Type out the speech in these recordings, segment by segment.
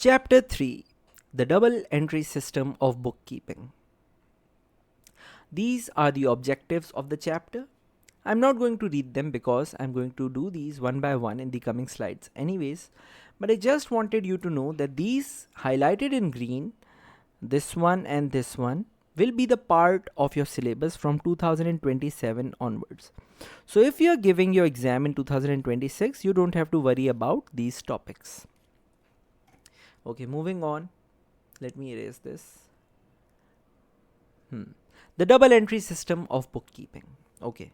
Chapter 3, the double entry system of bookkeeping. These are the objectives of the chapter. I'm not going to read them because I'm going to do these one by one in the coming slides anyways, but I just wanted you to know that these highlighted in green, this one and this one, will be the part of your syllabus from 2027 onwards. So if you're giving your exam in 2026, you don't have to worry about these topics. Okay, moving on. Let me erase this. The double entry system of bookkeeping. Okay.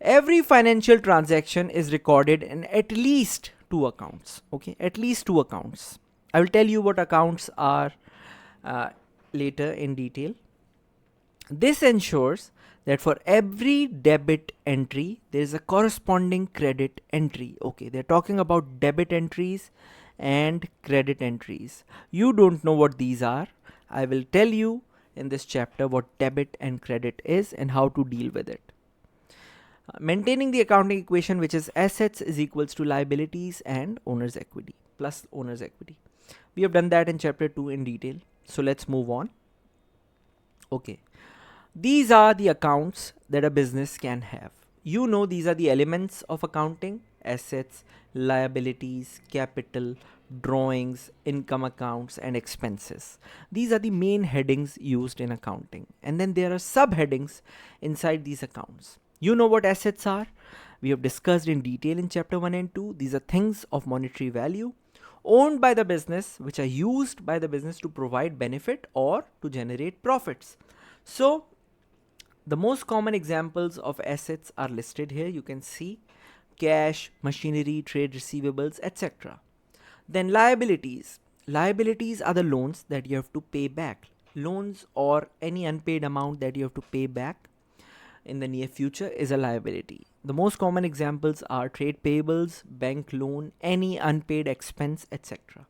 Every financial transaction is recorded in at least two accounts. Okay, at least two accounts. I will tell you what accounts are later in detail. This ensures that for every debit entry, there is a corresponding credit entry. Okay, they're talking about debit entries and credit entries. You don't know what these are. I will tell you in this chapter what debit and credit is and how to deal with it. Maintaining the accounting equation, which is assets is equals to liabilities and owner's equity plus owner's equity. We have done that in chapter 2 in detail. So let's move on. Okay. These are the accounts that a business can have. You know, these are the elements of accounting: assets, liabilities, capital, drawings, income accounts, and expenses. These are the main headings used in accounting. And then there are subheadings inside these accounts. You know what assets are. We have discussed in detail in chapter 1 and 2. These are things of monetary value owned by the business, which are used by the business to provide benefit or to generate profits. So the most common examples of assets are listed here. You can see cash, machinery, trade receivables, etc. Then liabilities. Liabilities are the loans that you have to pay back. Loans or any unpaid amount that you have to pay back in the near future is a liability. The most common examples are trade payables, bank loan, any unpaid expense, etc.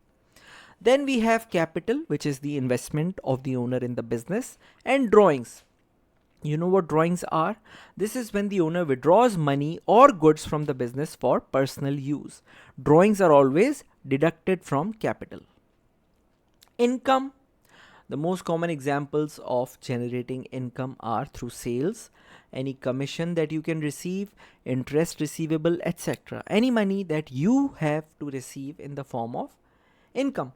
Then we have capital, which is the investment of the owner in the business, and drawings. You know what drawings are? This is when the owner withdraws money or goods from the business for personal use. Drawings are always deducted from capital. Income. The most common examples of generating income are through sales, any commission that you can receive, interest receivable, etc. Any money that you have to receive in the form of income.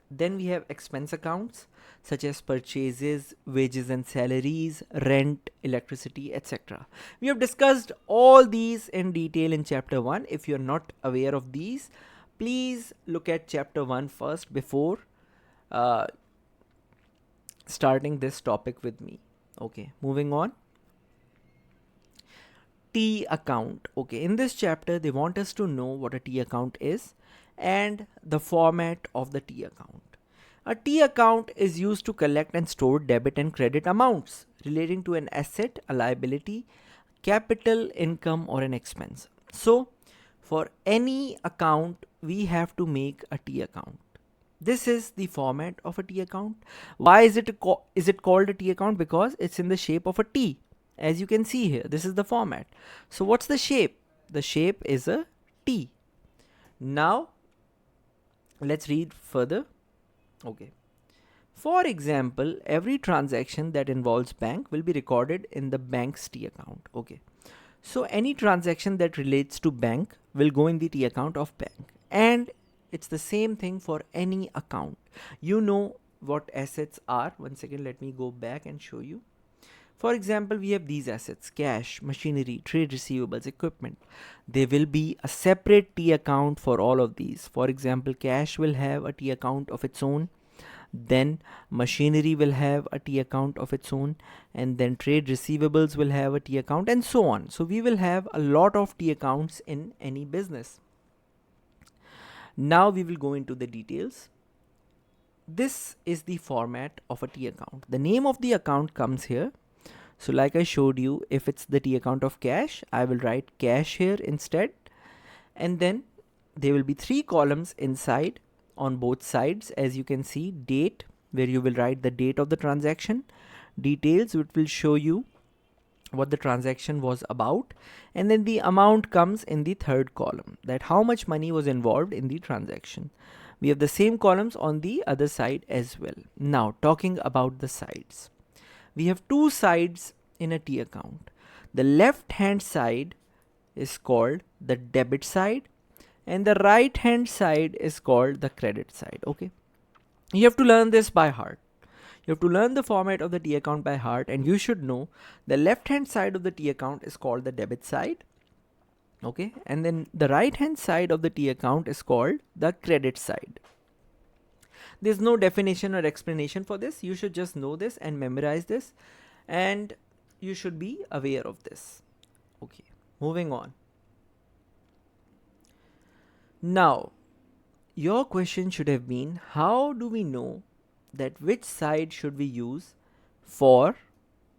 Then we have expense accounts such as purchases, wages and salaries, rent, electricity, etc. We have discussed all these in detail in chapter 1. If you are not aware of these, please look at chapter 1 first before starting this topic with me. Okay, moving on. T account. Okay, in this chapter they want us to know what a T account is and the format of the T account. A T account is used to collect and store debit and credit amounts relating to an asset, a liability, capital, income, or an expense. So for any account we have to make a T account. This is the format of a T account. Why is it called a T account? Because it's in the shape of a T. As you can see here, this is the format. So what's the shape? The shape is a T. Now let's read further. Okay. For example, every transaction that involves bank will be recorded in the bank's T account. Okay. So any transaction that relates to bank will go in the T account of bank. And it's the same thing for any account. You know what assets are. One second, let me go back and show you. For example, we have these assets: cash, machinery, trade receivables, equipment. There will be a separate T account for all of these. For example, cash will have a T account of its own. Then machinery will have a T account of its own, and then trade receivables will have a T account, and so on. So we will have a lot of T accounts in any business. Now we will go into the details. This is the format of a T account. The name of the account comes here. So like I showed you, if it's the T account of cash, I will write cash here instead. And then there will be 3 columns inside on both sides. As you can see, date, where you will write the date of the transaction, details, which will show you what the transaction was about, and then the amount comes in the 3rd column, that how much money was involved in the transaction. We have the same columns on the other side as well. Now talking about the sides, we have two sides in a T account. The left hand side is called the debit side and the right hand side is called the credit side. Okay, you have to learn this by heart. You have to learn the format of the T account by heart, and you should know the left hand side of the T account is called the debit side. Okay, and then the right hand side of the T account is called the credit side. There's no definition or explanation for this. You should just know this and memorize this, and you should be aware of this. Okay, moving on. Now, your question should have been, how do we know that which side should we use for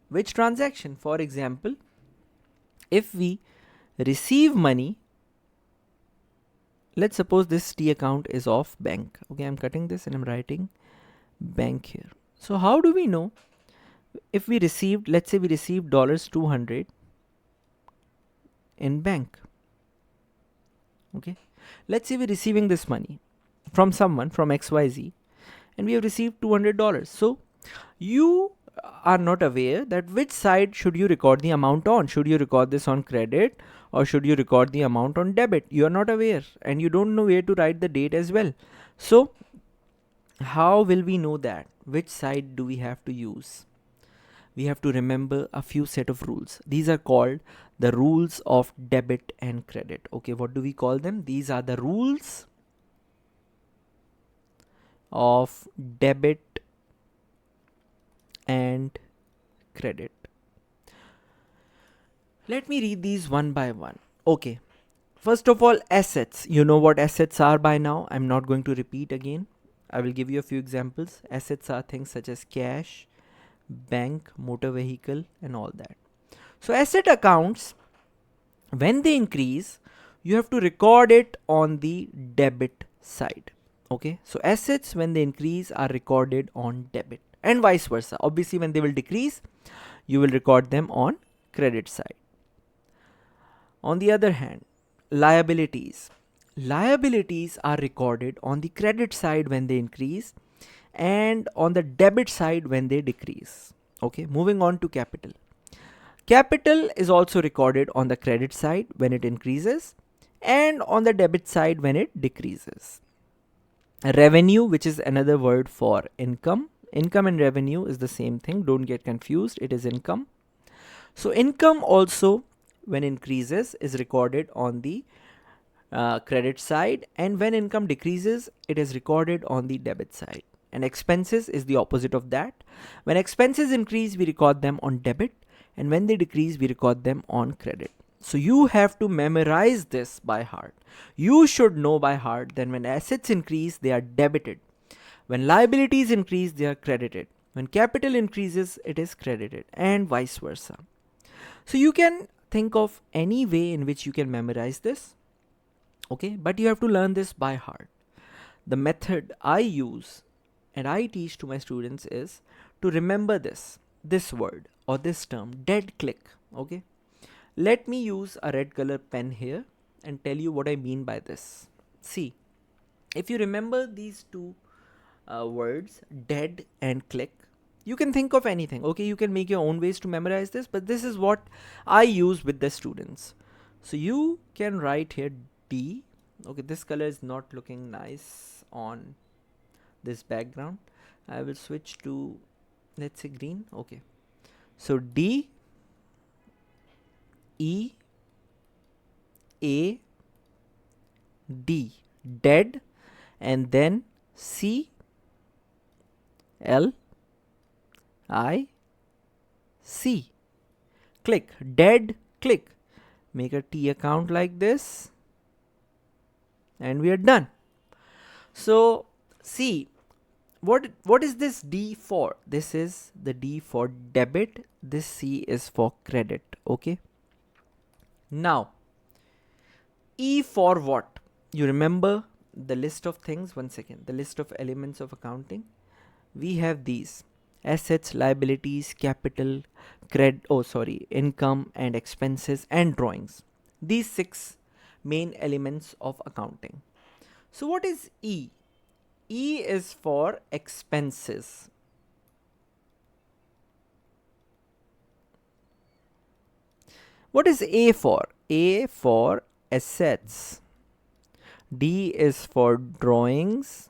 which transaction? For example, if we receive money, let's suppose this T account is of bank. Okay, I'm cutting this and I'm writing bank here. So how do we know if we received, let's say we received $200 in bank? Okay, let's say we're receiving this money from someone, from XYZ, and we have received $200. So you are not aware that which side should you record the amount on. Should you record this on credit or should you record the amount on debit? You are not aware and you don't know where to write the date as well. So how will we know that? Which side do we have to use? We have to remember a few set of rules. These are called the rules of debit and credit. Okay, what do we call them? These are the rules of debit and credit. Let me read these one by one. Okay, first of all, assets. You know what assets are by now. I'm not going to repeat again. I will give you a few examples. Assets are things such as cash, bank, motor vehicle, and all that. So asset accounts, when they increase, you have to record it on the debit side. Okay, so assets when they increase are recorded on debit, and vice versa. Obviously, when they will decrease, you will record them on credit side. On the other hand, liabilities are recorded on the credit side when they increase and on the debit side when they decrease. Okay, moving on to capital. Capital is also recorded on the credit side when it increases and on the debit side when it decreases. Revenue, which is another word for income. Income and revenue is the same thing. Don't get confused. It is income. So income also when increases is recorded on the credit side, and when income decreases, it is recorded on the debit side. And expenses is the opposite of that. When expenses increase, we record them on debit, and when they decrease, we record them on credit. So you have to memorize this by heart. You should know by heart that when assets increase, they are debited. When liabilities increase, they are credited. When capital increases, it is credited, and vice versa. So you can think of any way in which you can memorize this. Okay, but you have to learn this by heart. The method I use and I teach to my students is to remember this word or this term, dead click. Okay, let me use a red color pen here and tell you what I mean by this. See, if you remember these two words, dead and click, you can think of anything. Okay, you can make your own ways to memorize this, but this is what I use with the students. So you can write here D. Okay, this color is not looking nice on this background. I will switch to, let's say, green. Okay, so D, E, A, D, dead, and then C, L, I, C, click, dead, click. Make a T account like this and we are done. So see, what is this D for? This is the D for debit, this C is for credit. Okay, now E for what? You remember the list of things, one second, the list of elements of accounting. We have these: assets, liabilities, capital, income and expenses and drawings. These 6 main elements of accounting. So what is E? E is for expenses. What is A for? A for assets. D is for drawings.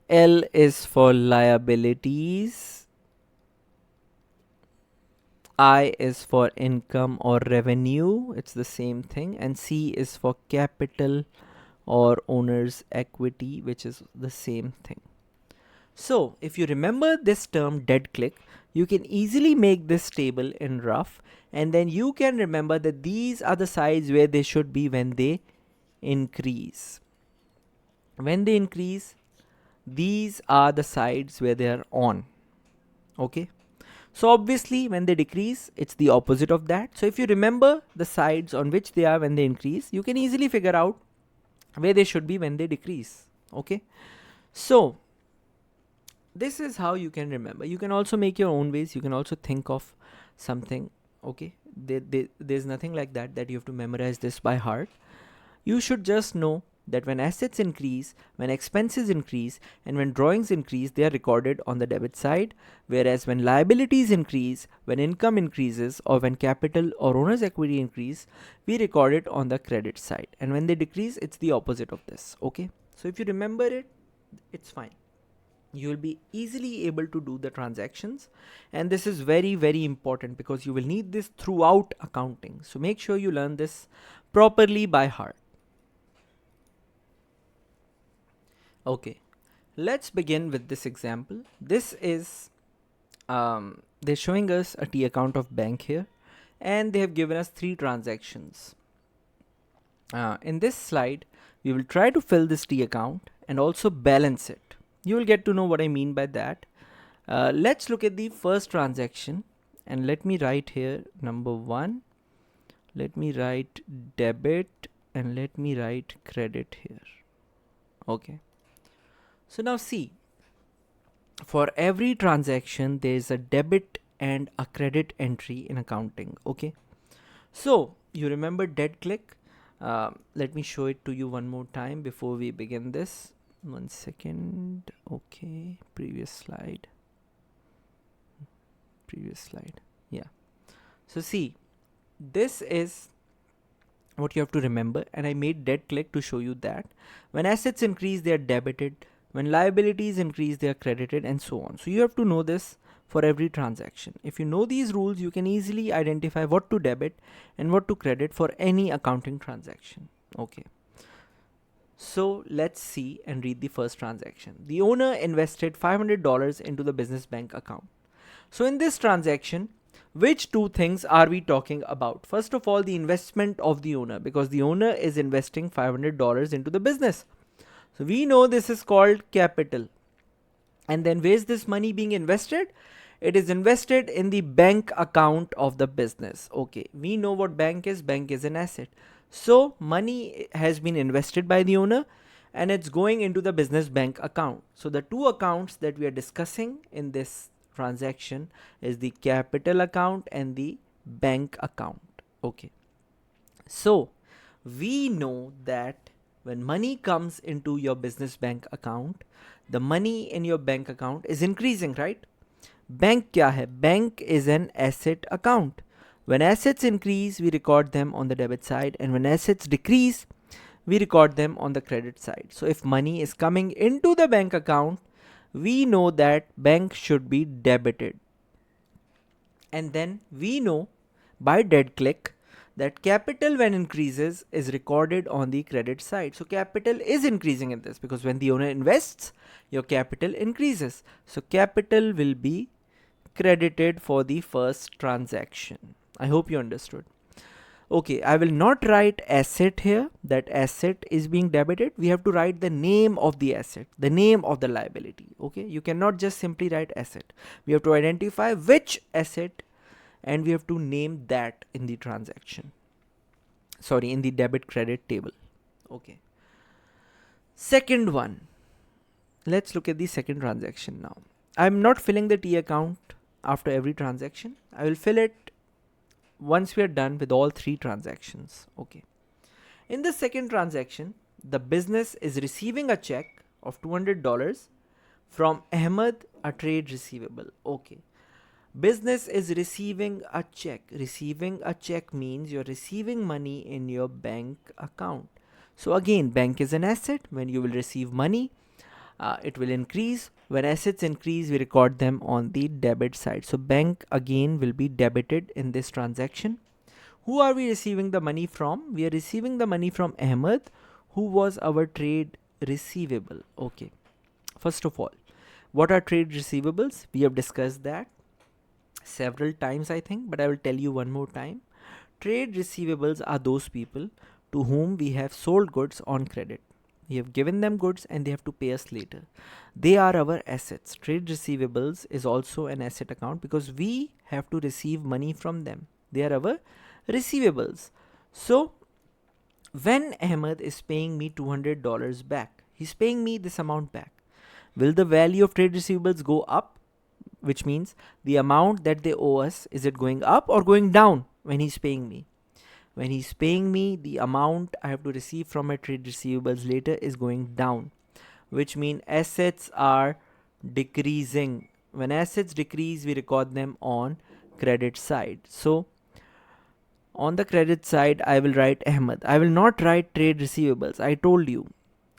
L is for liabilities. I is for income or revenue, it's the same thing, and C is for capital or owner's equity, which is the same thing. So if you remember this term dead click, you can easily make this table in rough, and then you can remember that these are the sides where they should be when they increase. When they increase, these are the sides where they are on. Okay. So obviously when they decrease, it's the opposite of that. So if you remember the sides on which they are when they increase, you can easily figure out where they should be when they decrease. Okay. So this is how you can remember. You can also make your own ways. You can also think of something. Okay. There's nothing like that you have to memorize this by heart. You should just know that when assets increase, when expenses increase, and when drawings increase, they are recorded on the debit side, whereas when liabilities increase, when income increases, or when capital or owner's equity increase, we record it on the credit side, and when they decrease, it's the opposite of this. Okay, so if you remember it, it's fine. You will be easily able to do the transactions, and this is very, very important because you will need this throughout accounting. So make sure you learn this properly by heart. Okay, let's begin with this example. This is they're showing us a T account of bank here, and they have given us 3 transactions. In this slide, we will try to fill this T account and also balance it. You will get to know what I mean by that. Let's look at the first transaction, and let me write here number 1. Let me write debit, and let me write credit here. Okay. So now see, for every transaction there is a debit and a credit entry in accounting. Okay, so you remember dead click. Let me show it to you one more time before we begin this. 1 second. Okay, previous slide. Yeah, so see, this is what you have to remember, and I made dead click to show you that when assets increase, they are debited. When liabilities increase, they are credited, and so on. So you have to know this for every transaction. If you know these rules, you can easily identify what to debit and what to credit for any accounting transaction. Okay. So let's see and read the first transaction. The owner invested $500 into the business bank account. So in this transaction, which 2 things are we talking about? First of all, the investment of the owner, because the owner is investing $500 into the business. So we know this is called capital. And then where is this money being invested? It is invested in the bank account of the business. Okay, we know what bank is. Bank is an asset. So money has been invested by the owner, and it's going into the business bank account. So the 2 accounts that we are discussing in this transaction is the capital account and the bank account. Okay, so we know that when money comes into your business bank account, the money in your bank account is increasing, right? Bank kya hai? Bank is an asset account. When assets increase, we record them on the debit side, and when assets decrease, we record them on the credit side. So if money is coming into the bank account, we know that bank should be debited. And then we know by dead click that capital when increases is recorded on the credit side. So capital is increasing in this because when the owner invests, your capital increases. So capital will be credited for the first transaction. I hope you understood. Okay, I will not write asset here, that asset is being debited. We have to write the name of the asset, the name of the liability. Okay, you cannot just simply write asset. We have to identify which asset, and we have to name that in the transaction. Sorry, in the debit credit table. Okay. Second one. Let's look at the second transaction now. I'm not filling the T account after every transaction. I will fill it once we are done with all 3 transactions. Okay. In the second transaction, the business is receiving a check of $200 from Ahmed, a trade receivable. Okay. Business is receiving a check. Receiving a check means you're receiving money in your bank account. So again, bank is an asset. When you will receive money, it will increase. When assets increase, we record them on the debit side. So bank again will be debited in this transaction. Who are we receiving the money from? We are receiving the money from Ahmed, who was our trade receivable. Okay. First of all, what are trade receivables? We have discussed that several times, I think, but I will tell you one more time. Trade receivables are those people to whom we have sold goods on credit. We have given them goods and they have to pay us later. They are our assets. Trade receivables is also an asset account because we have to receive money from them. They are our receivables. So when Ahmed is paying me $200 back, he's paying me this amount back. Will the value of trade receivables go up? Which means the amount that they owe us, is it going up or going down when he's paying me? When he's paying me, the amount I have to receive from my trade receivables later is going down, which means assets are decreasing. When assets decrease, we record them on credit side. So on the credit side, I will write Ahmed. I will not write trade receivables. I told you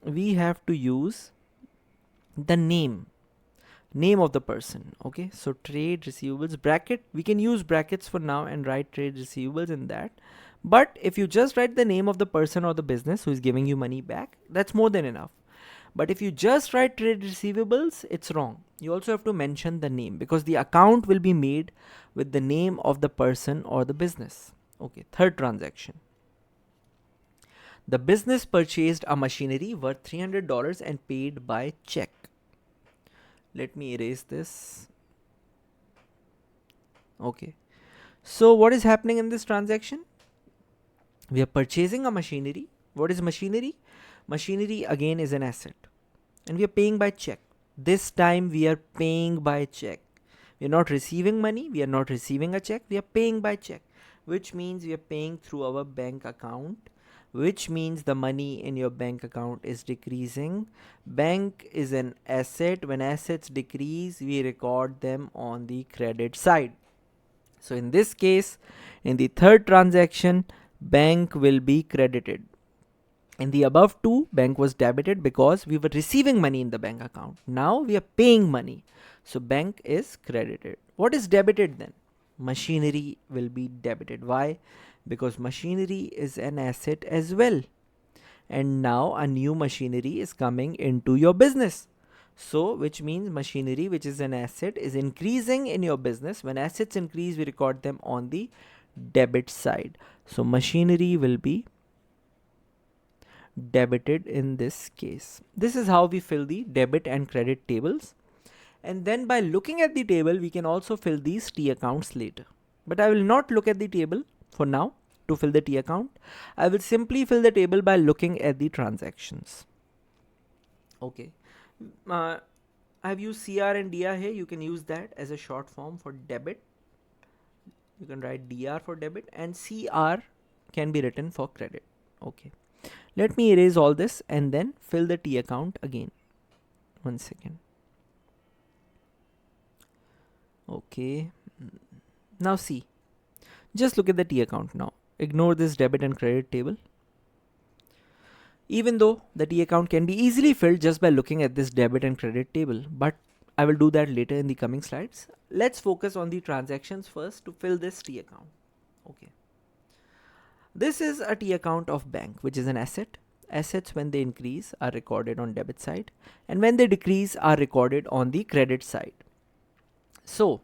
we have to use the name of the person. Okay, so trade receivables bracket, we can use brackets for now and write trade receivables in that. But if you just write the name of the person or the business who is giving you money back, that's more than enough. But if you just write trade receivables, it's wrong. You also have to mention the name because the account will be made with the name of the person or the business. Okay, third transaction. The business purchased a machinery worth $300 and paid by check. Let me erase this. Okay. So what is happening in this transaction? We are purchasing a machinery. What is machinery? Machinery again is an asset. And we are paying by check. This time we are paying by check. We are not receiving money. We are not receiving a check. We are paying by check. Which means we are paying through our bank account. Which means the money in your bank account is decreasing. Bank is an asset. When assets decrease, we record them on the credit side. So in this case, in the third transaction, bank will be credited. In the above two, bank was debited because we were receiving money in the bank account. Now we are paying money. So bank is credited. What is debited then? Machinery will be debited. Why? Because machinery is an asset as well. And now a new machinery is coming into your business. So which means machinery, which is an asset, is increasing in your business. When assets increase, we record them on the debit side. So machinery will be debited in this case. This is how we fill the debit and credit tables. And then by looking at the table, we can also fill these T accounts later. But I will not look at the table for now to fill the T account. I will simply fill the table by looking at the transactions. Okay. I've used CR and DR here. You can use that as a short form for debit. You can write DR for debit and CR can be written for credit. Okay. Let me erase all this and then fill the T account again. 1 second. Okay. Now see. Just look at the T account now. Ignore this debit and credit table. Even though the T account can be easily filled just by looking at this debit and credit table, but I will do that later in the coming slides. Let's focus on the transactions first to fill this T account. Okay. This is a T account of bank, which is an asset. Assets, when they increase, are recorded on debit side, and when they decrease, are recorded on the credit side. So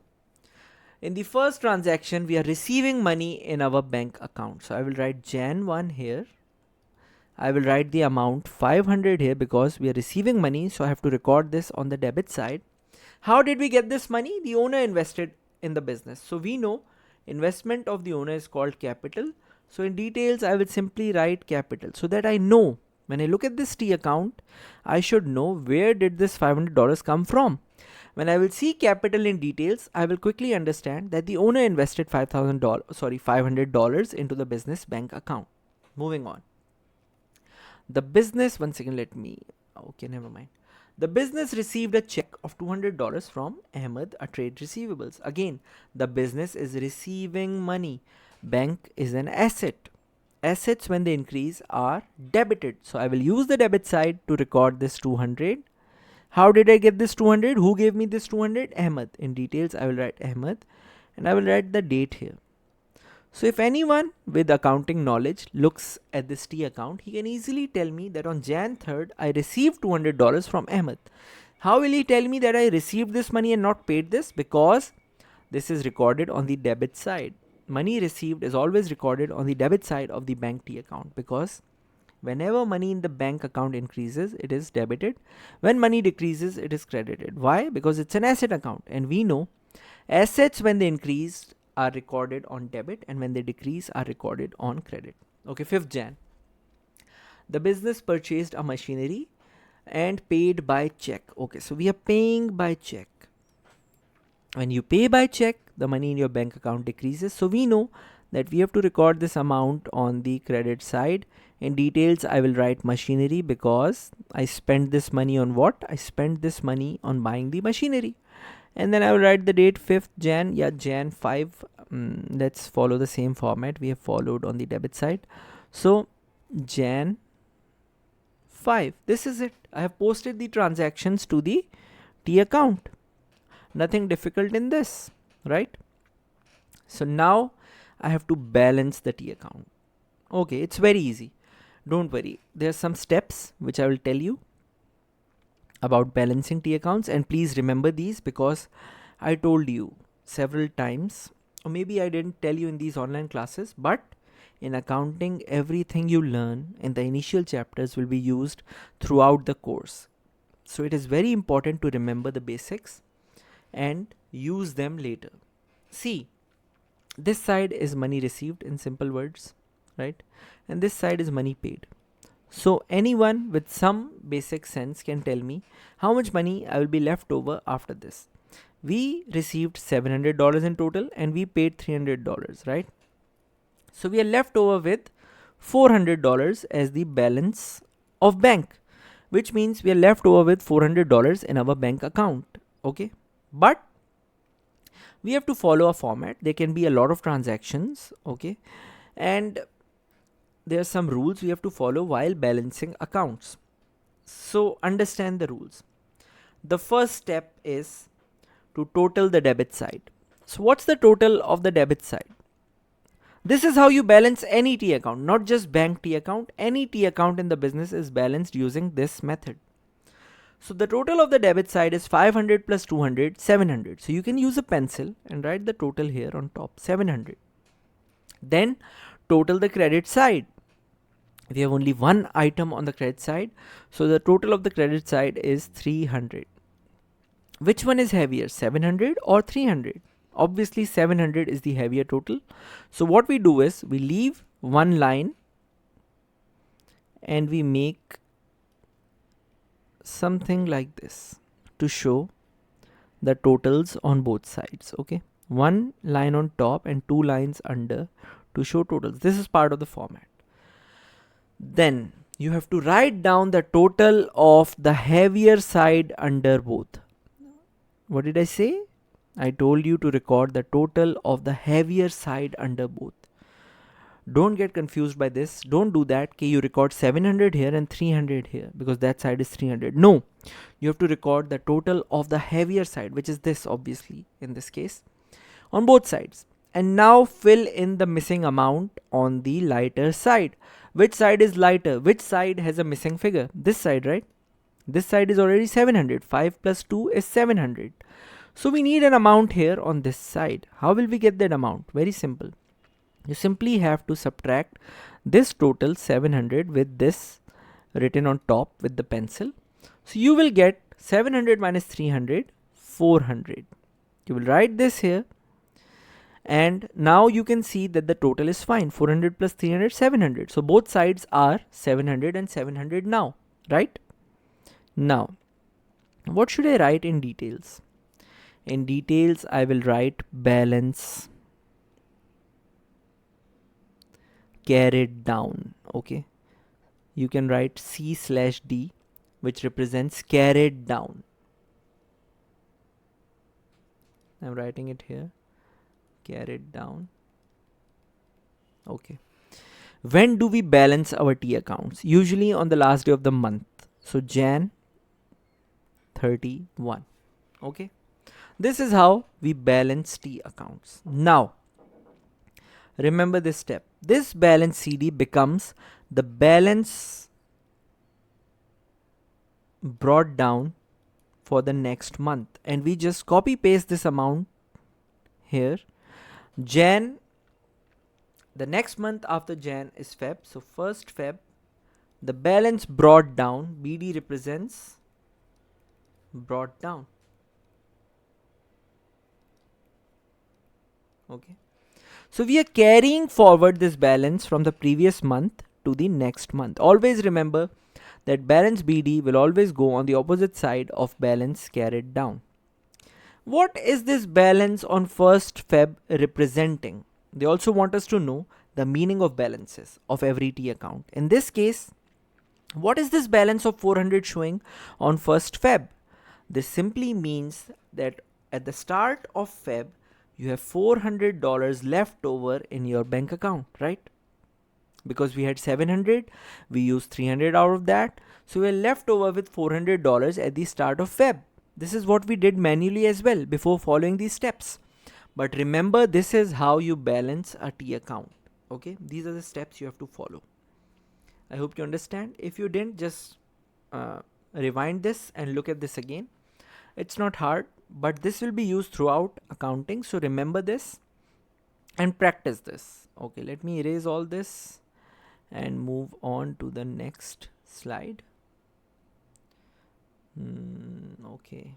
in the first transaction, we are receiving money in our bank account. So I will write Jan 1 here. I will write the amount 500 here because we are receiving money. So I have to record this on the debit side. How did we get this money? The owner invested in the business. So we know investment of the owner is called capital. So in details, I will simply write capital so that I know when I look at this T account, I should know where did this $500 come from. When I will see capital in details, I will quickly understand that the owner invested $500 into the business bank account. Moving on. The business, one second, okay, never mind. The business received a check of $200 from Ahmed, a trade receivables. Again, the business is receiving money. Bank is an asset. Assets, when they increase, are debited. So I will use the debit side to record this 200. How did I get this 200? Who gave me this 200? Ahmed. In details, I will write Ahmed and I will write the date here. So if anyone with accounting knowledge looks at this T account, he can easily tell me that on Jan 3rd, I received $200 from Ahmed. How will he tell me that I received this money and not paid this? Because this is recorded on the debit side. Money received is always recorded on the debit side of the bank T account, because whenever money in the bank account increases, it is debited. When money decreases, it is credited. Why? Because it's an asset account, and we know assets, when they increase, are recorded on debit, and when they decrease, are recorded on credit. Okay, 5th Jan. The business purchased a machinery and paid by check. Okay, so we are paying by check. When you pay by check, the money in your bank account decreases. So we know that we have to record this amount on the credit side. In details, I will write machinery, because I spent this money on what? I spent this money on buying the machinery. And then I will write the date 5th Jan. Yeah, Jan 5. Let's follow the same format we have followed on the debit side. So Jan 5. This is it. I have posted the transactions to the T account. Nothing difficult in this, right? So now I have to balance the T account. Okay, it's very easy. Don't worry. There are some steps which I will tell you about balancing T accounts, and please remember these, because I told you several times, or maybe I didn't tell you in these online classes, but in accounting, everything you learn in the initial chapters will be used throughout the course. So it is very important to remember the basics and use them later. See, this side is money received in simple words, right? And this side is money paid. So anyone with some basic sense can tell me how much money I will be left over after this. We received $700 in total and we paid $300, right? So we are left over with $400 as the balance of bank, which means we are left over with $400 in our bank account. Okay, but we have to follow a format. There can be a lot of transactions, okay, and there are some rules we have to follow while balancing accounts. So understand the rules. The first step is to total the debit side. So what's the total of the debit side? This is how you balance any T account, not just bank T account. Any T account in the business is balanced using this method. So the total of the debit side is 500 plus 200, 700. So you can use a pencil and write the total here on top, 700. Then total the credit side. We have only one item on the credit side, so the total of the credit side is 300. Which one is heavier, 700 or 300? Obviously 700 is the heavier total. So what we do is we leave one line and we make something like this to show the totals on both sides. Okay, one line on top and two lines under to show totals. This is part of the format. Then you have to write down the total of the heavier side under both. What did I say? I told you to record the total of the heavier side under both. Don't get confused by this. Don't do that. Okay, you record 700 here and 300 here because that side is 300. No, you have to record the total of the heavier side, which is this, obviously, in this case, on both sides. And now fill in the missing amount on the lighter side. Which side is lighter? Which side has a missing figure? This side, right? This side is already 700. 5 plus 2 is 700. So we need an amount here on this side. How will we get that amount? Very simple. You simply have to subtract this total 700 with this written on top with the pencil. So you will get 700 minus 300, 400. You will write this here. And now you can see that the total is fine. 400 plus 300, 700. So both sides are 700 and 700 now, right? Now, what should I write in details? In details, I will write balance carried down. Okay. you can write C/D, which represents carried down. I'm writing it here, carried down. Okay. When do we balance our T accounts? Usually on the last day of the month. So Jan 31. Okay. This is how we balance T accounts. Now, remember this step. This balance CD becomes the balance brought down for the next month. And we just copy paste this amount here. Jan, the next month after Jan is Feb. So first Feb, the balance brought down, BD represents brought down. Okay. So we are carrying forward this balance from the previous month to the next month. Always remember that balance BD will always go on the opposite side of balance carried down. What is this balance on 1st Feb representing? They also want us to know the meaning of balances of every T account. In this case, what is this balance of 400 showing on 1st Feb? This simply means that at the start of Feb, you have $400 left over in your bank account, right? Because we had 700, we used 300 out of that. So we're left over with $400 at the start of Feb. This is what we did manually as well before following these steps. But remember, this is how you balance a T account. Okay, these are the steps you have to follow. I hope you understand. If you didn't, just rewind this and look at this again. It's not hard, but this will be used throughout accounting. So remember this and practice this. Okay, let me erase all this and move on to the next slide. Okay.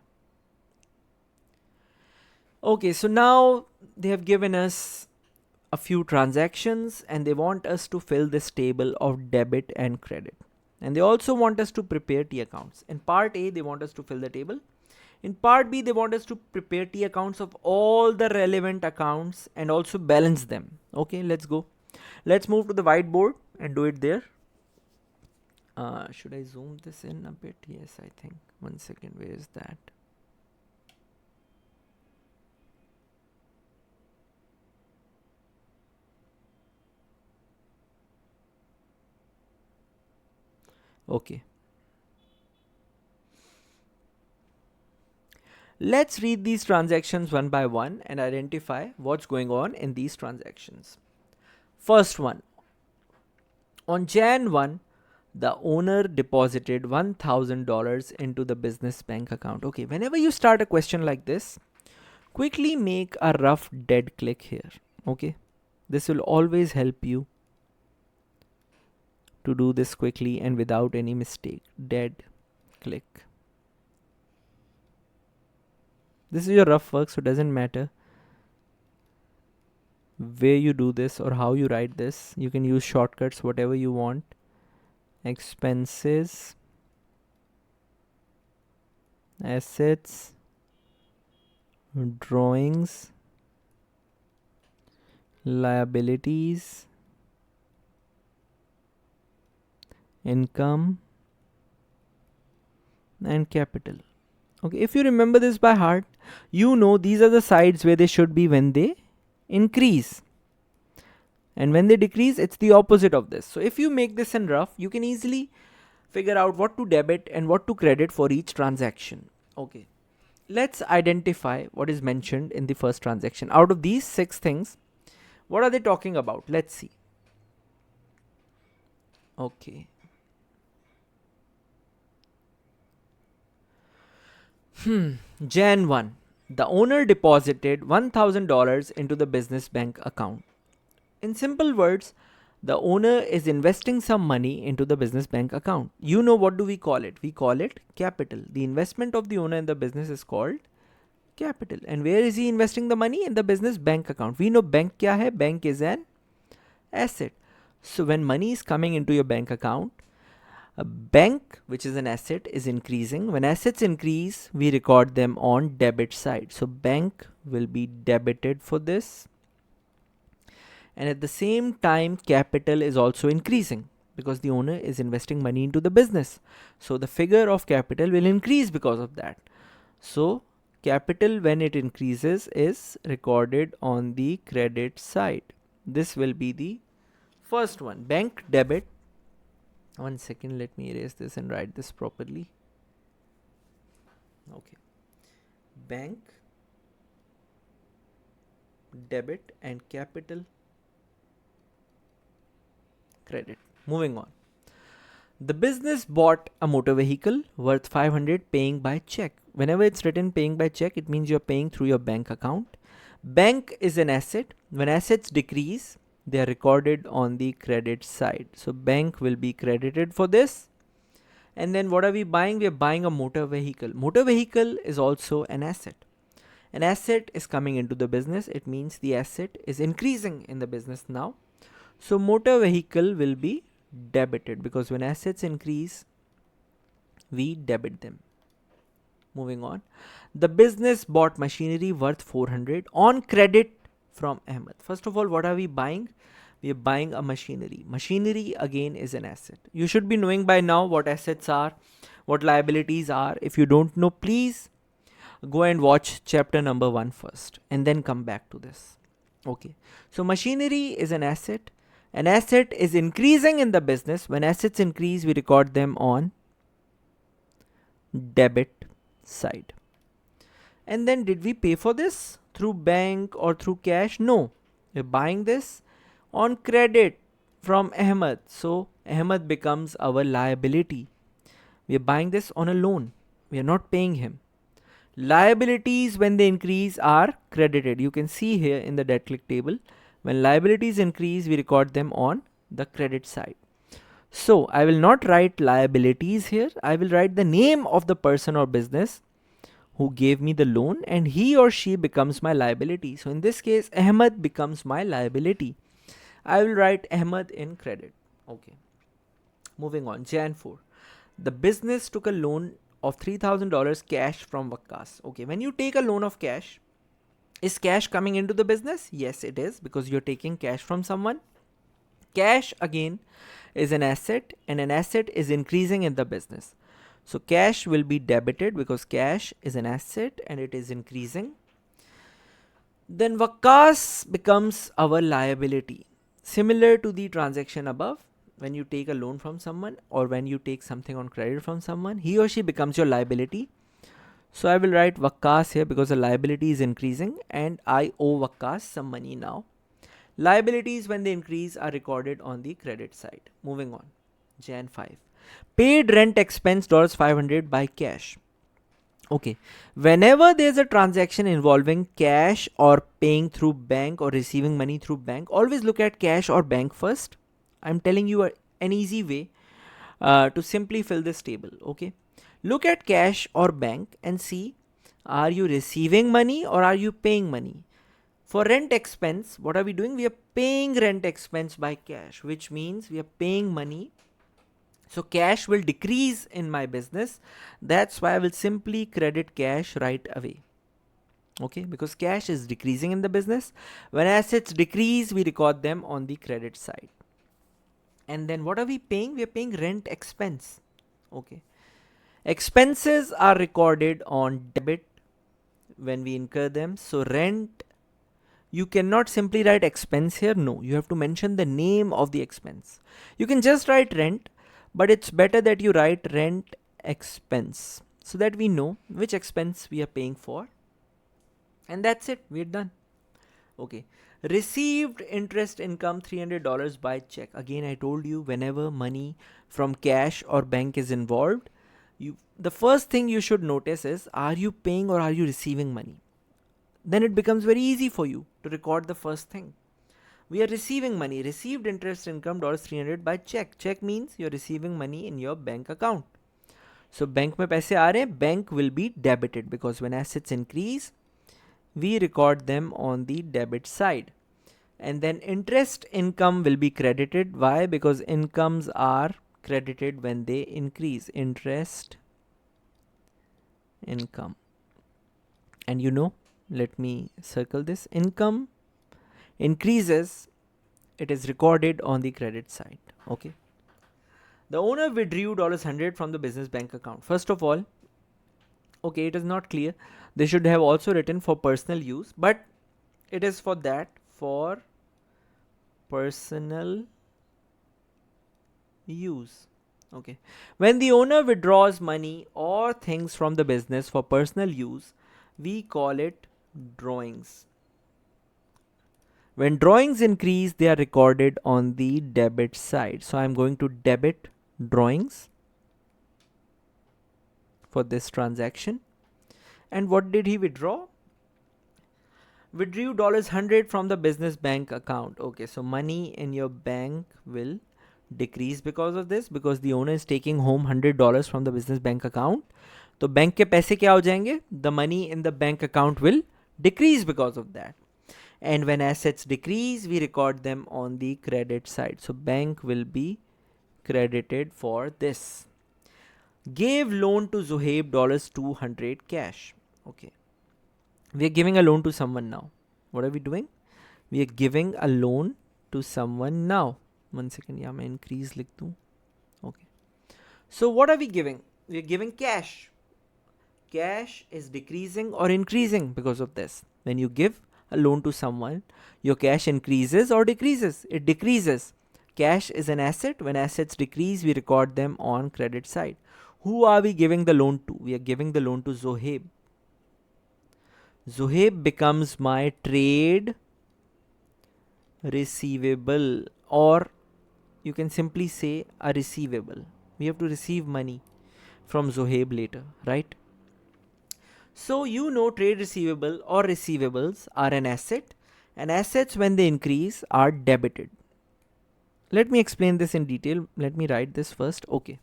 Okay, so now they have given us a few transactions and they want us to fill this table of debit and credit. And they also want us to prepare T accounts. In part A, they want us to fill the table. In part B, they want us to prepare T accounts of all the relevant accounts and also balance them. Okay, let's go. Let's move to the whiteboard and do it there. Should I zoom this in a bit? Yes, I think. 1 second, where is that? Okay. Let's read these transactions one by one and identify what's going on in these transactions. First one. On Jan 1, the owner deposited $1,000 into the business bank account. Okay, whenever you start a question like this, quickly make a rough dead click here. Okay, this will always help you to do this quickly and without any mistake. Dead click. This is your rough work, so it doesn't matter where you do this or how you write this. You can use shortcuts, whatever you want. Expenses, assets, drawings, liabilities, income, and capital. Okay, if you remember this by heart, you know these are the sides where they should be when they increase. And when they decrease, it's the opposite of this. So if you make this in rough, you can easily figure out what to debit and what to credit for each transaction. Okay, let's identify what is mentioned in the first transaction. Out of these 6 things, what are they talking about? Let's see. Okay. Jan 1. The owner deposited $1,000 into the business bank account. In simple words, the owner is investing some money into the business bank account. You know, what do we call it? We call it capital. The investment of the owner in the business is called capital. And where is he investing the money? In the business bank account. We know bank kya hai? Bank is an asset. So when money is coming into your bank account, a bank, which is an asset, is increasing. When assets increase, we record them on debit side. So bank will be debited for this. And at the same time, capital is also increasing because the owner is investing money into the business. So the figure of capital will increase because of that. So capital, when it increases, is recorded on the credit side. This will be the first one. Bank debit. One second, let me erase this and write this properly. Okay. Bank debit and capital credit. Moving on. The business bought a motor vehicle worth 500 paying by check. Whenever it's written paying by check, it means you're paying through your bank account. Bank is an asset. When assets decrease, they are recorded on the credit side. So bank will be credited for this. And then what are we buying? We are buying a motor vehicle. Motor vehicle is also an asset. An asset is coming into the business. It means the asset is increasing in the business now. So motor vehicle will be debited because when assets increase, we debit them. Moving on. The business bought machinery worth 400 on credit from Ahmed. First of all, what are we buying? We are buying a machinery. Machinery again is an asset. You should be knowing by now what assets are, what liabilities are. If you don't know, please go and watch chapter number 1 first and then come back to this. Okay. So machinery is an asset. An asset is increasing in the business. When assets increase, we record them on debit side. And then did we pay for this through bank or through cash? No. We're buying this on credit from Ahmed. So Ahmed becomes our liability. We are buying this on a loan. We are not paying him. Liabilities, when they increase, are credited. You can see here in the debt click table, when liabilities increase, we record them on the credit side. So I will not write liabilities here. I will write the name of the person or business who gave me the loan, and he or she becomes my liability. So in this case, Ahmed becomes my liability. I will write Ahmed in credit. Okay. Moving on. Jan 4. The business took a loan of $3,000 cash from Waqas. Okay. When you take a loan of cash, is cash coming into the business? Yes, it is, because you're taking cash from someone. Cash again is an asset, and an asset is increasing in the business. So cash will be debited because cash is an asset and it is increasing. Then Waqas becomes our liability. Similar to the transaction above, when you take a loan from someone or when you take something on credit from someone, he or she becomes your liability. So I will write Waqas here because the liability is increasing and I owe Waqas some money now. Liabilities, when they increase, are recorded on the credit side. Moving on. Jan 5. Paid rent expense $500 by cash. Okay. Whenever there's a transaction involving cash or paying through bank or receiving money through bank, always look at cash or bank first. I'm telling you an easy way to simply fill this table. Okay. Look at cash or bank and see, are you receiving money or are you paying money? For rent expense, what are we doing? We are paying rent expense by cash, which means we are paying money. So cash will decrease in my business. That's why I will simply credit cash right away. Okay, because cash is decreasing in the business. When assets decrease, we record them on the credit side. And then what are we paying? We are paying rent expense. Okay. Expenses are recorded on debit when we incur them. So rent, you cannot simply write expense here. No, you have to mention the name of the expense. You can just write rent, but it's better that you write rent expense so that we know which expense we are paying for. And that's it. We're done. Okay. Received interest income $300 by check. Again, I told you, whenever money from cash or bank is involved, the first thing you should notice is, are you paying or are you receiving money? Then it becomes very easy for you to record the first thing. We are receiving money. Received interest income $300 by check. Check means you're receiving money in your bank account. So bank mein paise aa rahe hain, bank will be debited because when assets increase, we record them on the debit side. And then interest income will be credited. Why? Because incomes are credited when they increase. Interest income. And you know, let me circle this. Income increases, it is recorded on the credit side. Okay. The owner withdrew $100 from the business bank account. First of all, okay, it is not clear. They should have also written for personal use, but it is for that, for personal use. Okay. When the owner withdraws money or things from the business for personal use, we call it drawings. When drawings increase, they are recorded on the debit side. So I'm going to debit drawings for this transaction. And what did he withdraw? Withdrew $100 from the business bank account. Okay, so money in your bank will decrease because of this, because the owner is taking home $100 from the business bank account. तो bank के पैसे क्या हो जाएंगे? The money in the bank account will decrease because of that. And when assets decrease, we record them on the credit side. So bank will be credited for this. Gave loan to Zohaib $200 cash. Okay. We are giving a loan to someone now. What are we doing? We are giving a loan to someone now. 1 second, yeah, मैं increase लिख दूँ. Okay. So what are we giving? We are giving cash. Cash is decreasing or increasing because of this. When you give a loan to someone, your cash increases or decreases? It decreases. Cash is an asset. When assets decrease, we record them on credit side. Who are we giving the loan to? We are giving the loan to Zohaib. Zohaib becomes my trade receivable, or you can simply say a receivable. We have to receive money from Zohaib later, right? So you know trade receivable or receivables are an asset, and assets when they increase are debited. Let me explain this in detail. Let me write this first. Okay.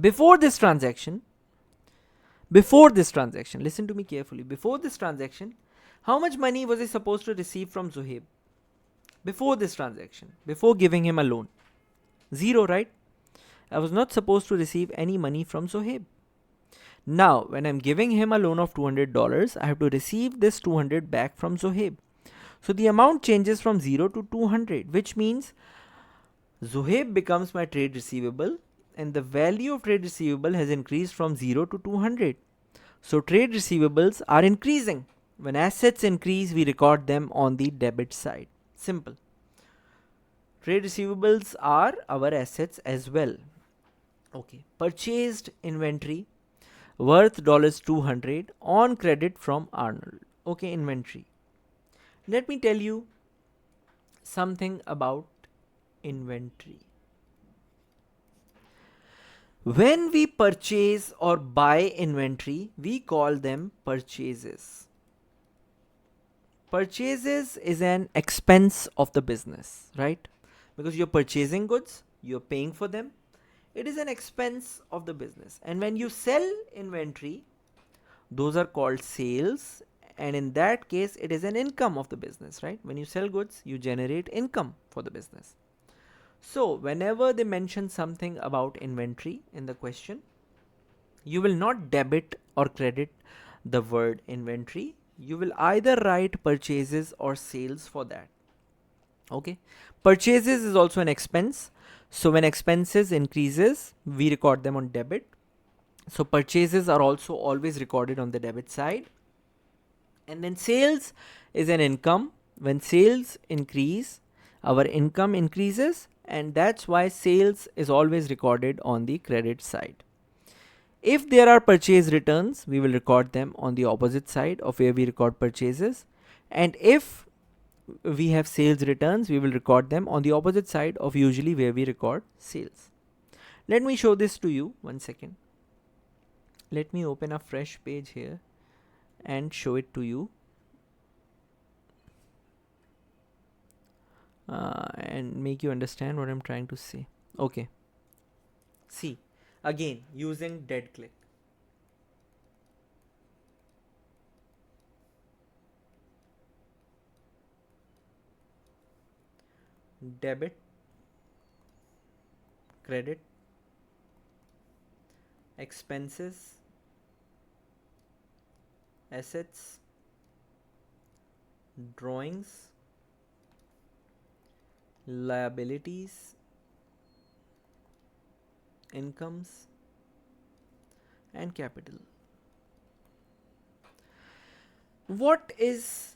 Before this transaction, listen to me carefully. Before this transaction, how much money was I supposed to receive from Zohaib? Before this transaction, before giving him a loan? Zero, right? I was not supposed to receive any money from Zohaib. Now, when I'm giving him a loan of $200, I have to receive this 200 back from Zohaib. So the amount changes from 0 to 200, which means Zohaib becomes my trade receivable, and the value of trade receivable has increased from 0 to 200. So trade receivables are increasing. When assets increase, we record them on the debit side. Simple. Trade receivables are our assets as well. Okay. Purchased inventory worth $200 on credit from Arnold. Okay, inventory. Let me tell you something about inventory. When we purchase or buy inventory, we call them purchases. Purchases is an expense of the business, right? Because you're purchasing goods, you're paying for them. It is an expense of the business. And when you sell inventory, those are called sales, and in that case it is an income of the business, right? When you sell goods, you generate income for the business. So whenever they mention something about inventory in the question, you will not debit or credit the word inventory. You will either write purchases or sales for that. Okay. Purchases is also an expense. So when expenses increases, we record them on debit. So purchases are also always recorded on the debit side. And then sales is an income. When sales increase, our income increases, and that's why sales is always recorded on the credit side. If there are purchase returns, we will record them on the opposite side of where we record purchases. And if we have sales returns, we will record them on the opposite side of usually where we record sales. Let me show this to you. 1 second. Let me open a fresh page here and show it to you. And make you understand what I'm trying to say. Okay. See, again, using dead click. Debit, credit, expenses, assets, drawings, liabilities, incomes and capital. What is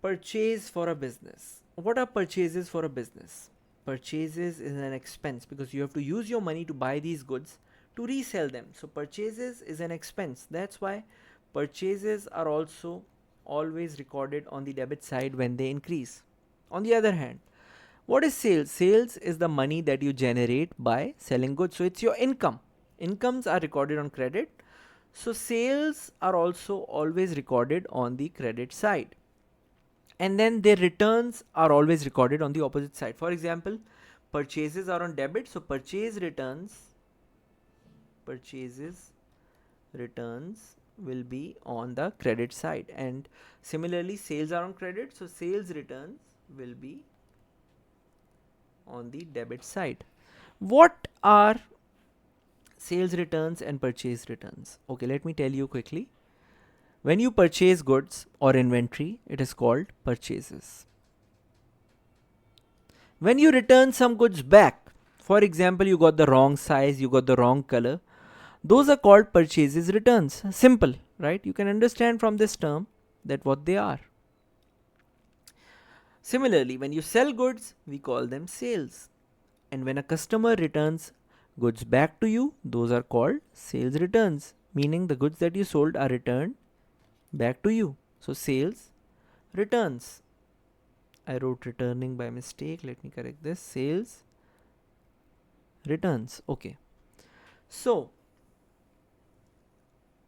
purchase for a business? What are purchases for a business? Purchases is an expense because you have to use your money to buy these goods to resell them. So purchases is an expense. That's why purchases are also always recorded on the debit side when they increase. On the other hand, what is sales? Sales is the money that you generate by selling goods. So it's your income. Incomes are recorded on credit. So sales are also always recorded on the credit side. And then their returns are always recorded on the opposite side. For example, purchases are on debit. So purchases returns will be on the credit side. And similarly, sales are on credit. So sales returns will be on the debit side. What are sales returns and purchase returns? Okay, let me tell you quickly. When you purchase goods or inventory, it is called purchases. When you return some goods back, for example, you got the wrong size, you got the wrong color, those are called purchases returns. Simple, right? You can understand from this term that what they are. Similarly, when you sell goods, we call them sales. And when a customer returns goods back to you, those are called sales returns, meaning the goods that you sold are returned back to you. So sales returns. I wrote returning by mistake. Let me correct this. Sales returns. Okay. So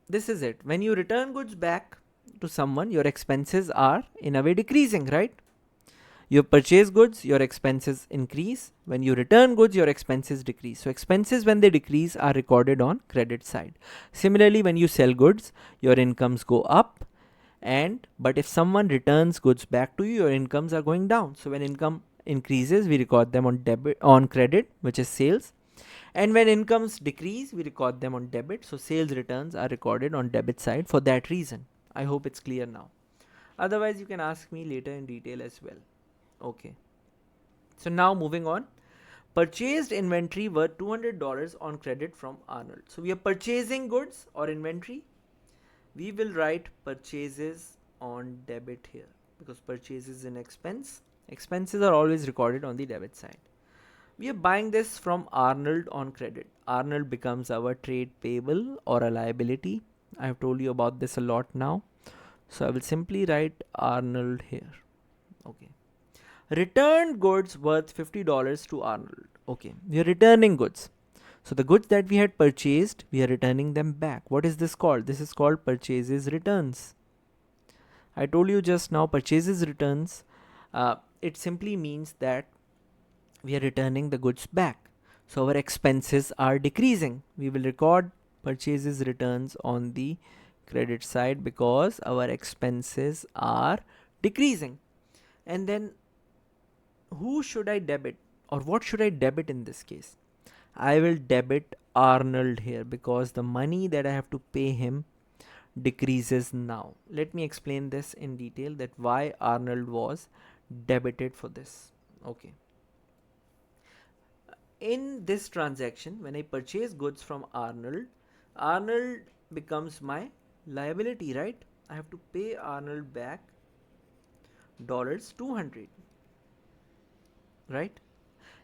this is it. When you return goods back to someone, your expenses are in a way decreasing, right? You purchase goods, your expenses increase. When you return goods, your expenses decrease. So expenses, when they decrease, are recorded on credit side. Similarly, when you sell goods, your incomes go up. But if someone returns goods back to you, your incomes are going down. So when income increases, we record them on credit, which is sales. And when incomes decrease, we record them on debit. So sales returns are recorded on debit side for that reason. I hope it's clear now. Otherwise, you can ask me later in detail as well. Okay. So now moving on. Purchased inventory worth $200 on credit from Arnold. So we are purchasing goods or inventory. We will write purchases on debit here because purchase is an expense. Expenses are always recorded on the debit side. We are buying this from Arnold on credit. Arnold becomes our trade payable or a liability. I have told you about this a lot now. So I will simply write Arnold here. Okay. Returned goods worth $50 to Arnold. Okay. We are returning goods. So the goods that we had purchased, we are returning them back. What is this called? This is called purchases returns. I told you just now purchases returns. It simply means that we are returning the goods back. So our expenses are decreasing. We will record purchases returns on the credit side because our expenses are decreasing. And then who should I debit or what should I debit in this case? I will debit Arnold here because the money that I have to pay him decreases now. Let me explain this in detail that why Arnold was debited for this. Okay. In this transaction, when I purchase goods from Arnold, Arnold becomes my liability, right? I have to pay Arnold back $200, right?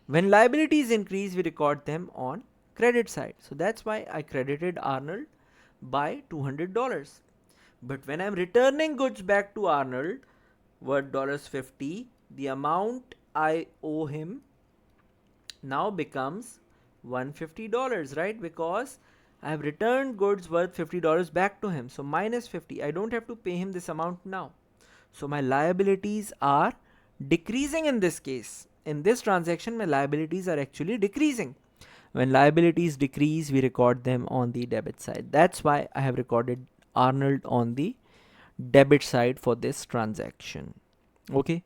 When liabilities increase, we record them on credit side. So that's why I credited Arnold by $200. But when I'm returning goods back to Arnold worth $50, the amount I owe him now becomes $150, right? Because I have returned goods worth $50 back to him. So minus 50. I don't have to pay him this amount now. So my liabilities are decreasing in this case. In this transaction, my liabilities are actually decreasing. When liabilities decrease, we record them on the debit side. That's why I have recorded Arnold on the debit side for this transaction. Okay.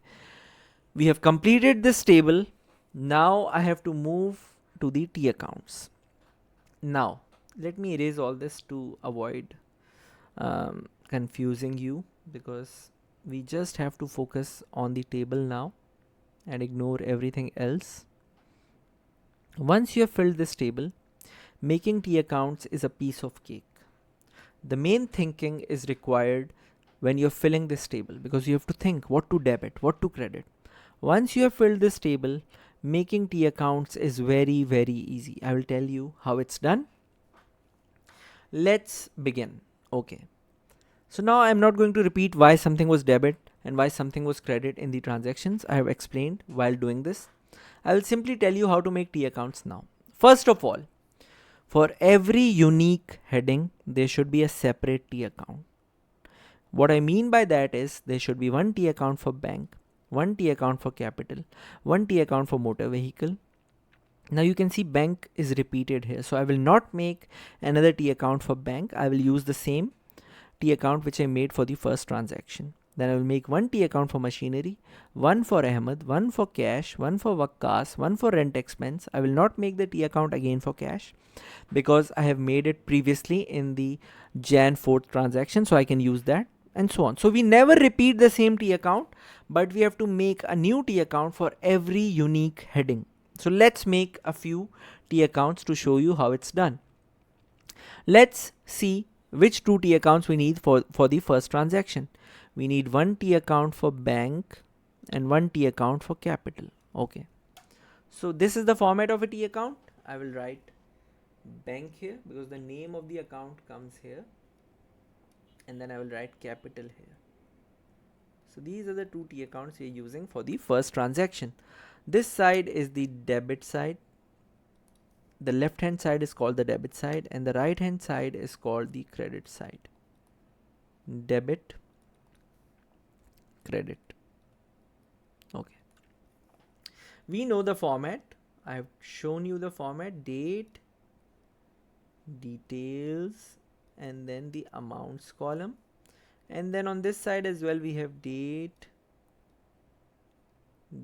We have completed this table. Now I have to move to the T accounts. Now, let me erase all this to avoid confusing you because we just have to focus on the table now and ignore everything else. Once you have filled this table, making T accounts is a piece of cake. The main thinking is required when you're filling this table, because you have to think what to debit, what to credit. Once you have filled this table, making T accounts is very, very easy. I will tell you how it's done. Let's begin. Okay. So now I'm not going to repeat why something was debit and why something was credit in the transactions. I have explained while doing this. I will simply tell you how to make T accounts now. First of all, for every unique heading, there should be a separate T account. What I mean by that is there should be one T account for bank, one T account for capital, one T account for motor vehicle. Now you can see bank is repeated here. So I will not make another T account for bank. I will use the same T account which I made for the first transaction. Then I will make one T account for machinery, one for Ahmed, one for cash, one for Wakkas, one for rent expense. I will not make the T account again for cash because I have made it previously in the Jan 4th transaction, so I can use that, and so on. So we never repeat the same T account, but we have to make a new T account for every unique heading. So let's make a few T accounts to show you how it's done. Let's see which two T accounts we need for the first transaction. We need one T account for bank and one T account for capital. Okay. So this is the format of a T account. I will write bank here because the name of the account comes here, and then I will write capital here. So these are the two T accounts we are using for the first transaction. This side is the debit side. The left hand side is called the debit side and the right hand side is called the credit side. Debit, credit. Okay. We know the format. I have shown you the format: date, details, and then the amounts column. And then on this side as well we have date,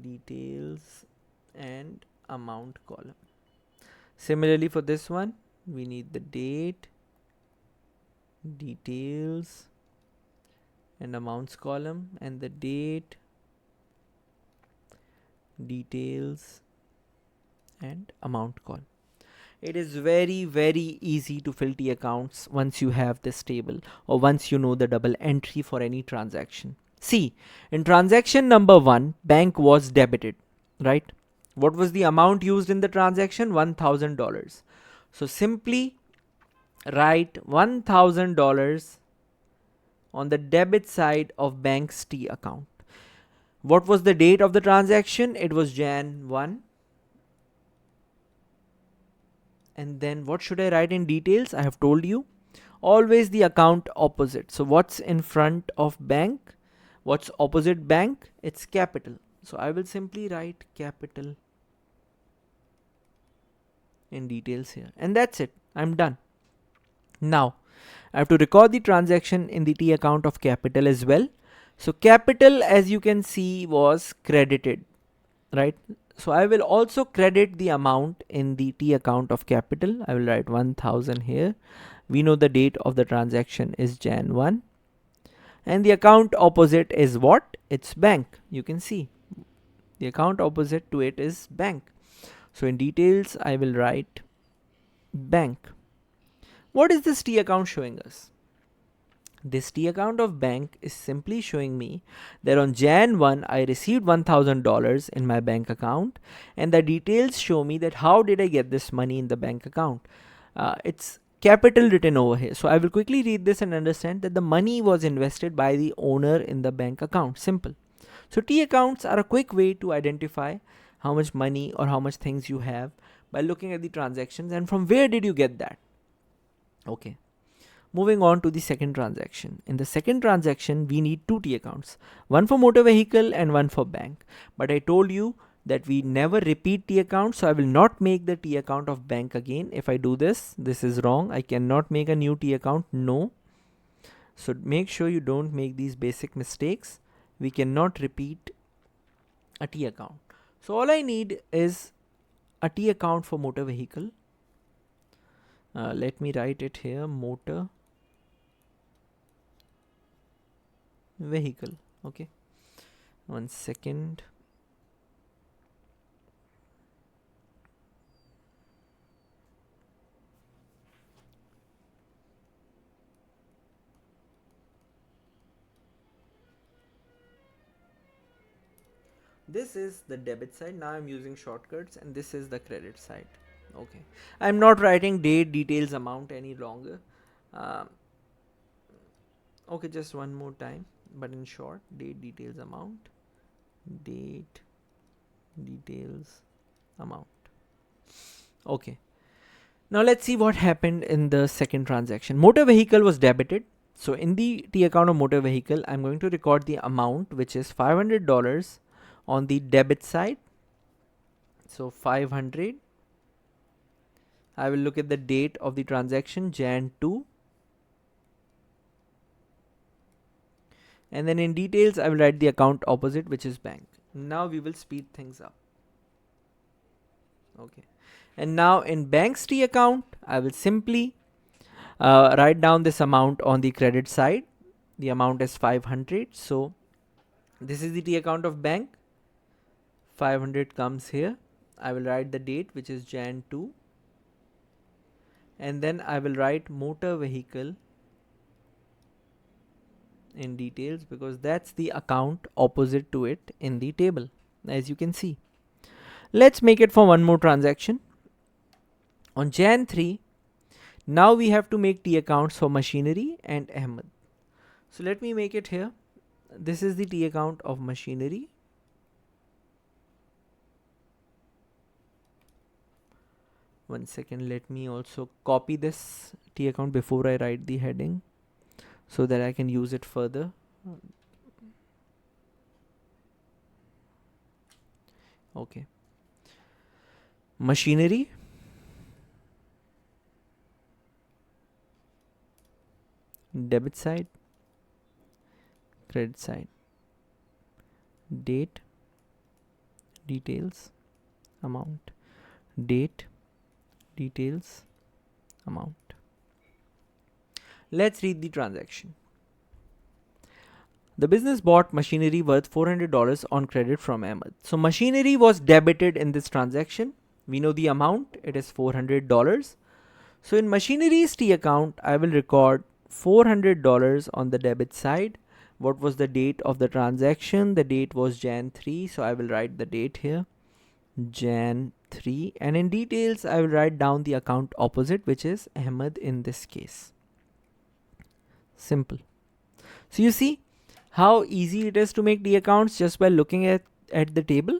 details, and amount column. Similarly for this one, we need the date, details, and amounts column, and the date, details, and amount column. It is very, very easy to fill T accounts once you have this table or once you know the double entry for any transaction. See, in transaction number 1, bank was debited, right? What was the amount used in the transaction? $1,000. So simply write $1,000 on the debit side of bank's T account. What was the date of the transaction? It was Jan 1. And then what should I write in details? I have told you, always the account opposite. So what's in front of bank? What's opposite bank? It's capital. So I will simply write capital in details here, and that's it. I'm done. Now I have to record the transaction in the T account of capital as well. So capital, as you can see, was credited, right? So I will also credit the amount in the T account of capital. I will write 1000 here. We know the date of the transaction is Jan 1. And the account opposite is what? It's bank. You can see the account opposite to it is bank. So in details, I will write bank. What is this T account showing us? This T account of bank is simply showing me that on Jan 1, I received $1,000 in my bank account, and the details show me that how did I get this money in the bank account. It's capital written over here. So I will quickly read this and understand that the money was invested by the owner in the bank account. Simple. So T accounts are a quick way to identify how much money or how much things you have by looking at the transactions and from where did you get that. Okay. Moving on to the second transaction. In the second transaction, we need two T accounts, one for motor vehicle and one for bank. But I told you that we never repeat T accounts, so I will not make the T account of bank again. If I do this, this is wrong. I cannot make a new T account. No. So make sure you don't make these basic mistakes. We cannot repeat a T account. So all I need is a T account for motor vehicle. Let me write it here, motor vehicle. Okay, 1 second. This is the debit side. Now I'm using shortcuts, and this is the credit side. Okay, I'm not writing date, details, amount any longer. Um, okay, just one more time, but in short, date, details, amount, date, details, amount. Okay, now let's see what happened in the second transaction. Motor vehicle was debited. So in the T account of motor vehicle, I'm going to record the amount, which is $500 on the debit side. So 500. I will look at the date of the transaction, Jan 2. And then in details, I will write the account opposite, which is bank. Now we will speed things up. Okay. And now in bank's T account, I will simply write down this amount on the credit side. The amount is 500. So this is the T account of bank. 500 comes here. I will write the date, which is Jan 2. And then I will write motor vehicle in details, because that's the account opposite to it in the table, as you can see. Let's make it for one more transaction. On Jan 3, now we have to make T accounts for machinery and Ahmed. So let me make it here. This is the T account of machinery. One second, let me also copy this T account before I write the heading, so that I can use it further. Okay. Machinery. Debit side. Credit side. Date. Details. Amount. Date. Details. Amount. Let's read the transaction. The business bought machinery worth $400 on credit from Ahmed. So machinery was debited in this transaction. We know the amount, it is $400. So in machinery's T account, I will record $400 on the debit side. What was the date of the transaction? The date was Jan 3. So I will write the date here, Jan 3. And in details, I will write down the account opposite, which is Ahmed in this case. Simple. So you see how easy it is to make the accounts just by looking at the table.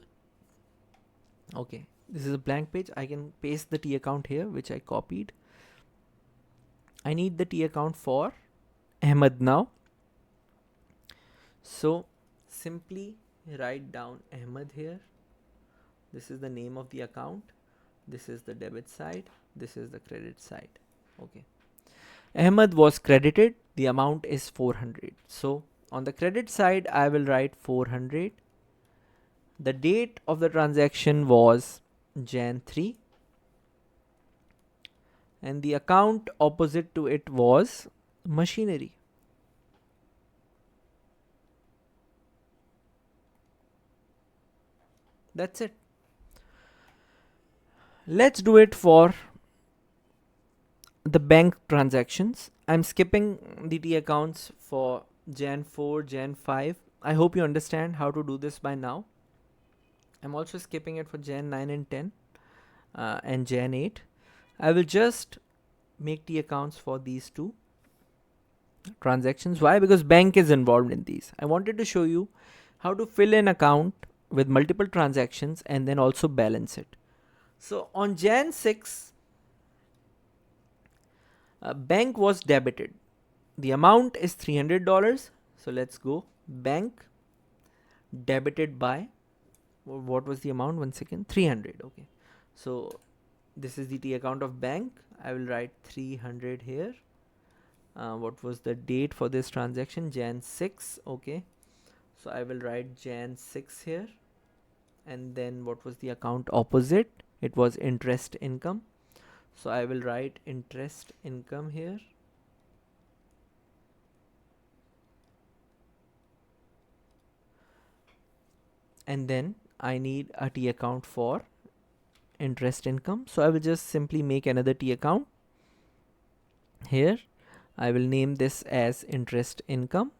Okay, this is a blank page. I can paste the T account here, which I copied. I need the T account for Ahmed now. So simply write down Ahmed here. This is the name of the account. This is the debit side. This is the credit side. Okay. Ahmed was credited. The amount is 400. So on the credit side, I will write 400. The date of the transaction was Jan 3. And the account opposite to it was machinery. That's it. Let's do it for the bank transactions. I'm skipping the T accounts for Jan 4, Jan 5. I hope you understand how to do this by now. I'm also skipping it for Jan 9 and 10 and Jan 8. I will just make T accounts for these two transactions. Why? Because bank is involved in these. I wanted to show you how to fill an account with multiple transactions and then also balance it. So on Jan 6, bank was debited. The amount is $300. So let's go. Bank debited by, what was the amount? 1 second. 300. Okay. So this is the T account of bank. I will write 300 here. What was the date for this transaction? Jan 6. Okay. So I will write Jan 6 here. And then what was the account opposite? It was interest income. So I will write interest income here. And then I need a T account for interest income. So I will just simply make another T account here. I will name this as interest income.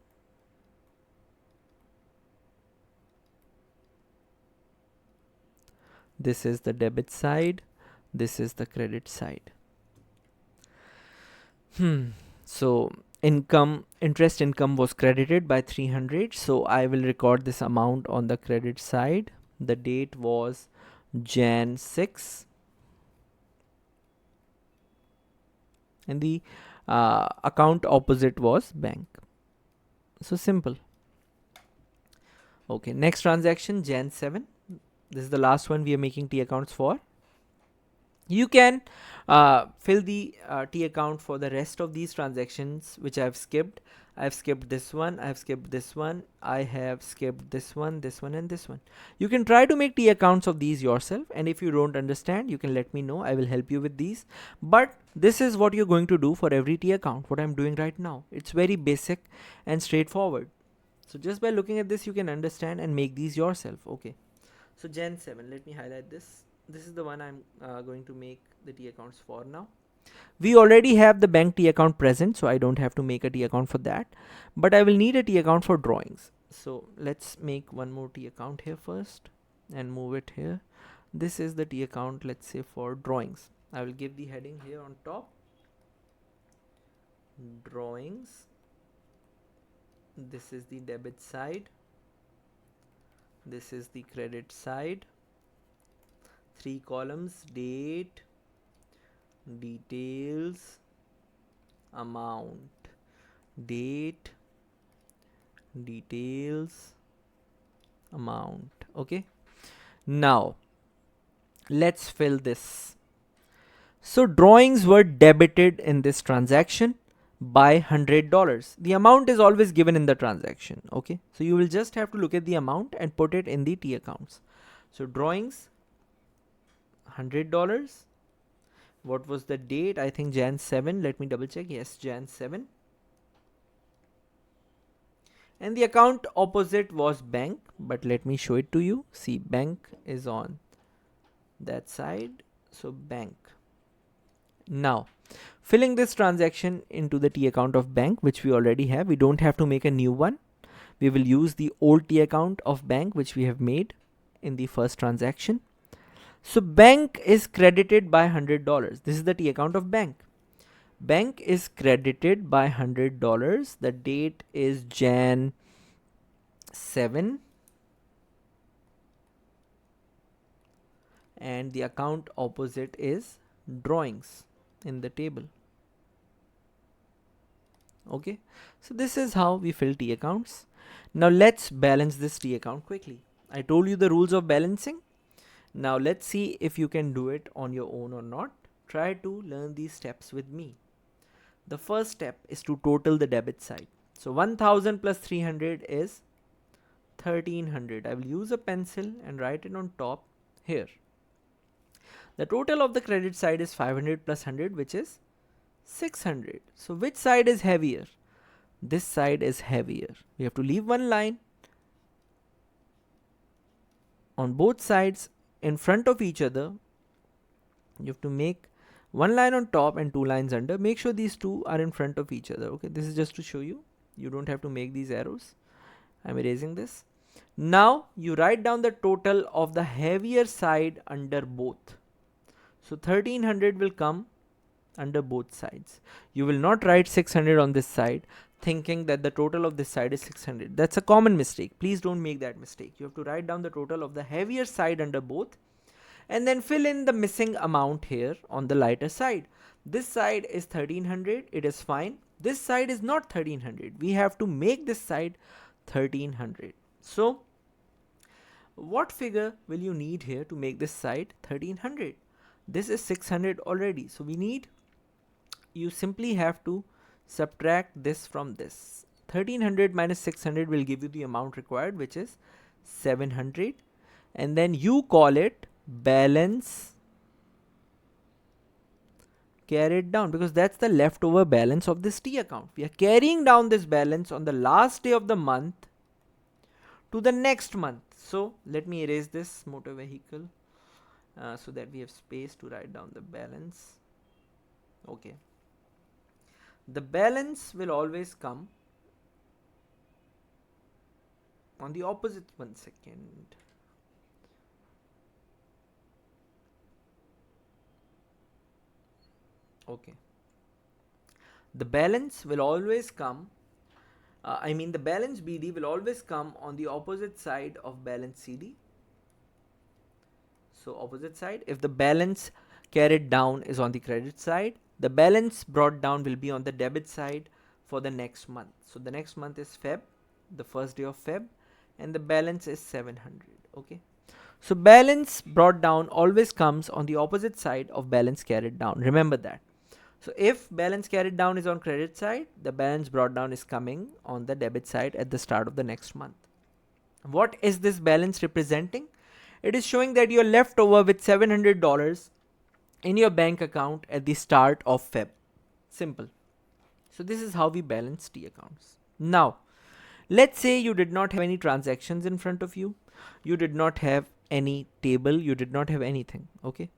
This is the debit side. This is the credit side. So interest income was credited by 300. So I will record this amount on the credit side. The date was Jan 6. And the account opposite was bank. So simple. Okay, next transaction, Jan 7. This is the last one we are making T accounts for. You can fill the T account for the rest of these transactions which I have skipped. I have skipped this one, I have skipped this one, I have skipped this one, and this one. You can try to make T accounts of these yourself, and if you don't understand, you can let me know. I will help you with these. But this is what you're going to do for every T account, what I'm doing right now. It's very basic and straightforward. So just by looking at this, you can understand and make these yourself. Okay. So Gen 7, let me highlight this. This is the one I'm going to make the T accounts for now. We already have the bank T account present, so I don't have to make a T account for that. But I will need a T account for drawings. So let's make one more T account here first and move it here. This is the T account, let's say, for drawings. I will give the heading here on top. Drawings. This is the debit side. This is the credit side. 3 columns: date, details, amount. Date, details, amount. Okay. Now let's fill this. So drawings were debited in this transaction by $100. The amount is always given in the transaction. Okay, so you will just have to look at the amount and put it in the T accounts. So drawings, $100. What was the date? I think Jan 7. Let me double check. Yes, Jan 7. And the account opposite was bank, but let me show it to you. See, bank is on that side. So bank. Now, filling this transaction into the T account of bank, which we already have, we don't have to make a new one. We will use the old T account of bank, which we have made in the first transaction. So bank is credited by $100. This is the T account of bank. Bank is credited by $100. The date is Jan 7. And the account opposite is drawings in the table. Okay, so this is how we fill T accounts. Now let's balance this T account quickly. I told you the rules of balancing. Now let's see if you can do it on your own or not. Try to learn these steps with me. The first step is to total the debit side. So 1000 plus 300 is 1300. I will use a pencil and write it on top here. The total of the credit side is 500 plus 100, which is 600. So which side is heavier? This side is heavier. We have to leave one line on both sides in front of each other. You have to make one line on top and 2 lines under. Make sure these two are in front of each other. Okay, this is just to show you. You don't have to make these arrows. I'm erasing this. Now you write down the total of the heavier side under both. So 1300 will come under both sides. You will not write 600 on this side thinking that the total of this side is 600. That's a common mistake. Please don't make that mistake. You have to write down the total of the heavier side under both and then fill in the missing amount here on the lighter side. This side is 1300. It is fine. This side is not 1300. We have to make this side 1300. So what figure will you need here to make this side 1300? This is 600 already. So you simply have to subtract this from this. 1300 minus 600 will give you the amount required, which is 700. And then you call it balance carried down, because that's the leftover balance of this T account. We are carrying down this balance on the last day of the month to the next month. So let me erase this motor vehicle so that we have space to write down the balance. Okay. The balance will always come on the opposite. One second. Okay. The balance will always come, the balance BD will always come on the opposite side of balance CD. So opposite side, if the balance carried down is on the credit side, the balance brought down will be on the debit side for the next month. So the next month is Feb, the first day of Feb, and the balance is 700. Okay. So balance brought down always comes on the opposite side of balance carried down. Remember that. So if balance carried down is on credit side, the balance brought down is coming on the debit side at the start of the next month. What is this balance representing? It is showing that you're left over with $700 in your bank account at the start of Feb. Simple. So this is how we balance T accounts. Now, let's say you did not have any transactions in front of you. You did not have any table. You did not have anything. Okay.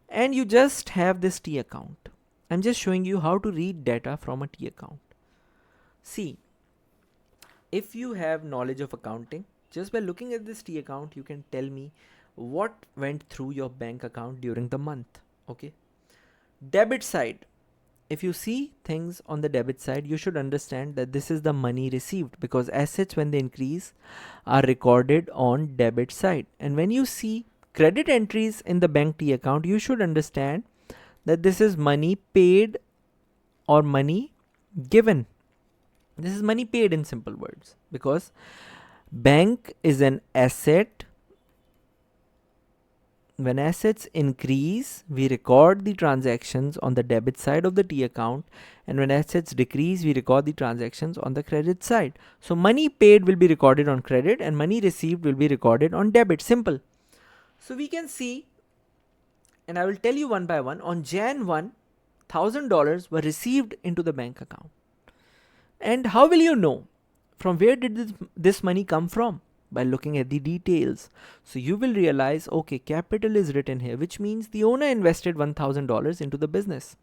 And you just have this T account. I'm just showing you how to read data from a T account. See, if you have knowledge of accounting, just by looking at this T account, you can tell me what went through your bank account during the month. Okay. Debit side. If you see things on the debit side, you should understand that this is the money received, because assets, when they increase, are recorded on debit side. And when you see credit entries in the bank T account, you should understand that this is money paid or money given. This is money paid in simple words, because bank is an asset. When assets increase, we record the transactions on the debit side of the T account, and when assets decrease, we record the transactions on the credit side. So money paid will be recorded on credit and money received will be recorded on debit. Simple. So we can see, and I will tell you one by one, on Jan 1, $1,000 were received into the bank account. And how will you know from where did this money come from? By looking at the details. So you will realize, okay, capital is written here, which means the owner invested $1,000 into the business.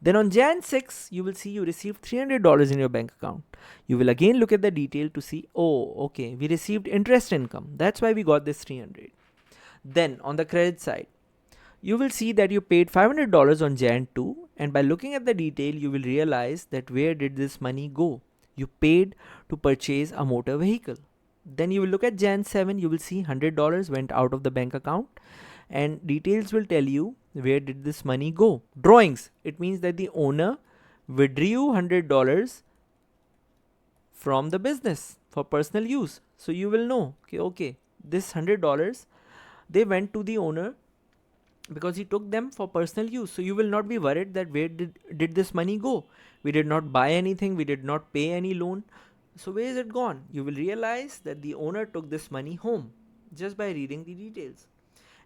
Then on Jan 6, you will see you received $300 in your bank account. You will again look at the detail to see, oh, okay, we received interest income. That's why we got this 300. Then on the credit side, you will see that you paid $500 on Jan 2, and by looking at the detail, you will realize that where did this money go? You paid to purchase a motor vehicle. Then you will look at Jan 7, you will see $100 went out of the bank account, and details will tell you where did this money go. Drawings, it means that the owner withdrew $100 from the business for personal use. So you will know, okay, this $100, they went to the owner because he took them for personal use. So you will not be worried that where did this money go? We did not buy anything, we did not pay any loan. So where is it gone? You will realize that the owner took this money home just by reading the details.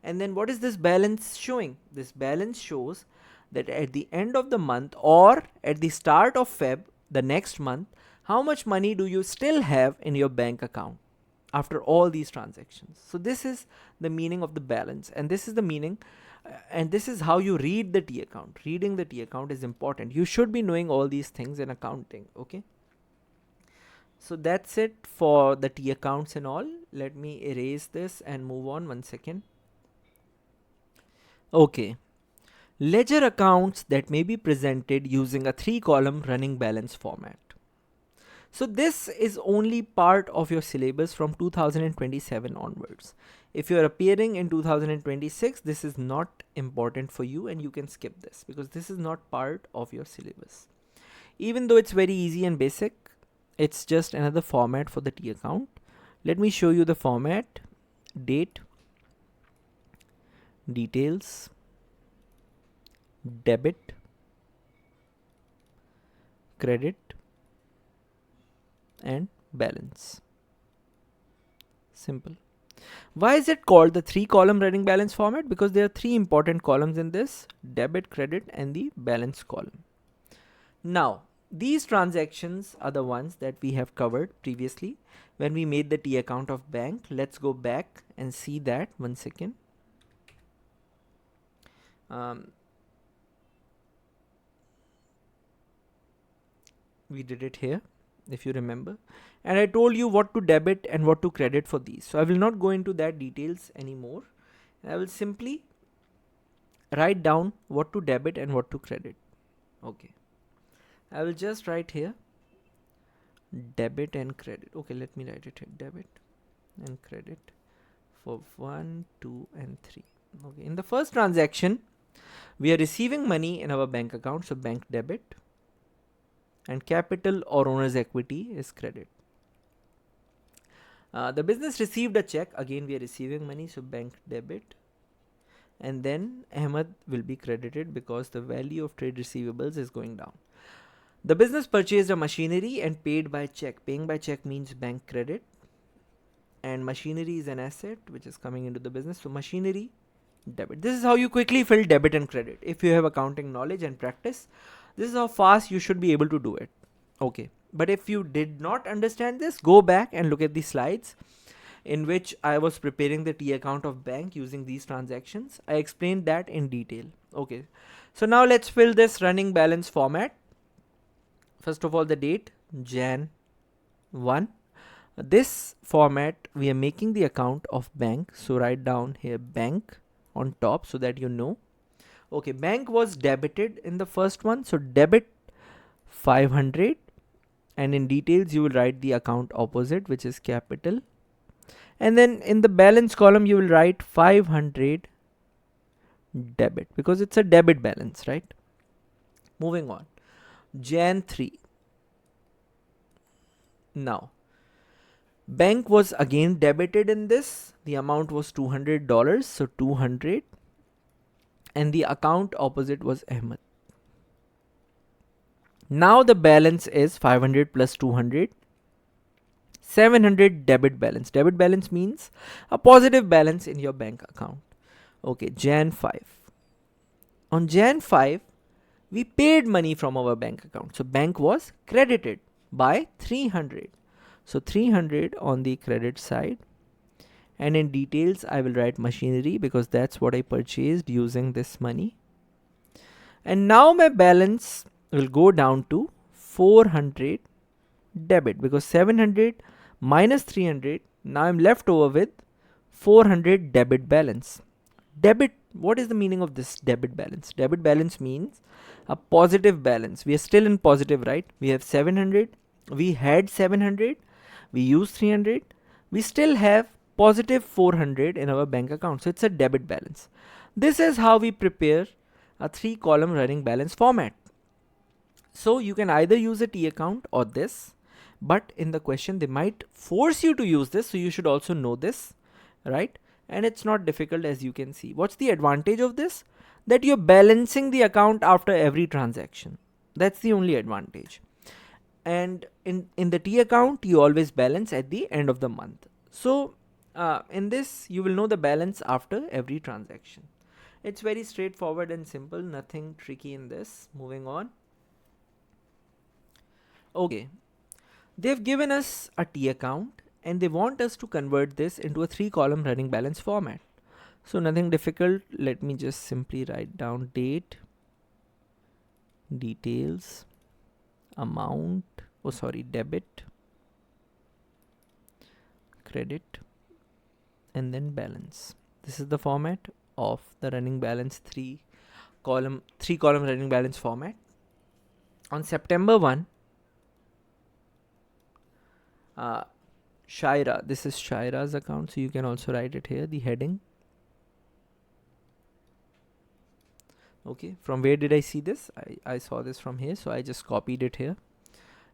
And then what is this balance showing? This balance shows that at the end of the month or at the start of Feb, the next month, how much money do you still have in your bank account after all these transactions. So this is the meaning of the balance, and this is the meaning and this is how you read the T account. Reading the T account is important. You should be knowing all these things in accounting. Okay. So that's it for the T accounts and all. Let me erase this and move on 1 second. Okay. Ledger accounts that may be presented using a 3-column running balance format. So this is only part of your syllabus from 2027 onwards. If you are appearing in 2026, this is not important for you and you can skip this because this is not part of your syllabus. Even though it's very easy and basic, it's just another format for the T account. Let me show you the format. Date, details, debit, credit, and balance. Simple. Why is it called the 3-column running balance format? Because there are 3 important columns in this: debit, credit, and the balance column. Now, these transactions are the ones that we have covered previously when we made the T account of bank. Let's go back and see that 1 second. We did it here, if you remember, and I told you what to debit and what to credit for these. So I will not go into that details anymore. I will simply write down what to debit and what to credit. Okay, I will just write here debit and credit. Okay, let me write it here, debit and credit for 1, 2 and 3. Okay, in the first transaction we are receiving money in our bank account, so bank debit, and capital or owner's equity is credit. The business received a check, again we are receiving money, so bank debit, and then Ahmed will be credited because the value of trade receivables is going down. The business purchased a machinery and paid by check. Paying by check means bank credit, and machinery is an asset which is coming into the business, so machinery debit. This is how you quickly fill debit and credit. If you have accounting knowledge and practice, this is how fast you should be able to do it. Okay, but if you did not understand this, go back and look at the slides in which I was preparing the T account of bank using these transactions. I explained that in detail. Okay, so now let's fill this running balance format. First of all, the date Jan 1. This format we are making the account of bank, so write down here bank on top so that you know. Okay, bank was debited in the first one, so debit 500, and in details you will write the account opposite, which is capital, and then in the balance column you will write 500 debit because it's a debit balance, right? Moving on, Jan 3. Now bank was again debited in this. The amount was $200, so 200, and the account opposite was Ahmed. Now the balance is 500 plus 200, 700 debit balance. Debit balance means a positive balance in your bank account. Okay, Jan 5. On Jan 5, we paid money from our bank account. So bank was credited by 300. So 300 on the credit side. And in details, I will write machinery because that's what I purchased using this money. And now my balance will go down to 400 debit because 700 minus 300. Now I'm left over with 400 debit balance. Debit, what is the meaning of this debit balance? Debit balance means a positive balance. We are still in positive, right? We have 700. We had 700. We used 300. We still have positive 400 in our bank account. So it's a debit balance. This is how we prepare a 3-column running balance format. So you can either use a T account or this, but in the question they might force you to use this, so you should also know this, right? And it's not difficult, as you can see. What's the advantage of this? That you're balancing the account after every transaction. That's the only advantage. And in the T account, you always balance at the end of the month. So in this, you will know the balance after every transaction. It's very straightforward and simple, nothing tricky in this. Moving on. Okay, they've given us a T account and they want us to convert this into a 3-column running balance format. So nothing difficult. Let me just simply write down date, details, amount, debit, credit, and then balance. This is the format of the running balance 3-column running balance format. On September 1, Shaira, this is Shaira's account, so you can also write it here, the heading. Okay, from where did I see this? I saw this from here, so I just copied it here.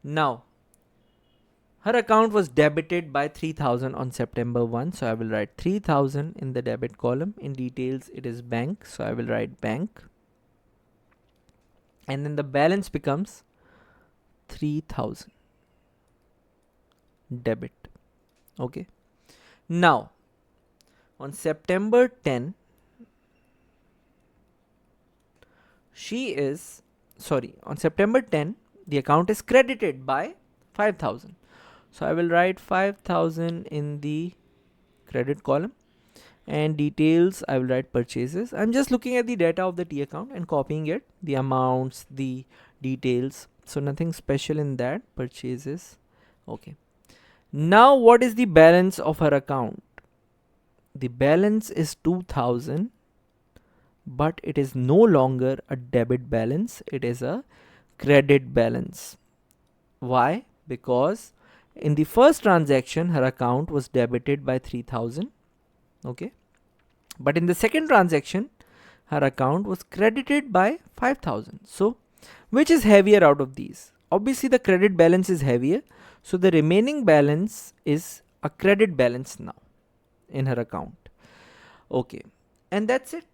Now, her account was debited by 3000 on September 1, so I will write 3000 in the debit column. In details, it is bank, so I will write bank. And then the balance becomes 3000 debit. Okay. Now, on September 10, on September 10, the account is credited by 5000. So I will write 5000 in the credit column, and details I will write purchases. I'm just looking at the data of the T account and copying it, the amounts, the details. So nothing special in that. Purchases. Okay. Now what is the balance of her account? The balance is 2000. but it is no longer a debit balance, it is a credit balance. Why? Because in the first transaction her account was debited by 3000, okay, but in the second transaction her account was credited by 5000. So which is heavier out of these? Obviously the credit balance is heavier, so the remaining balance is a credit balance now in her account. Okay, and that's it,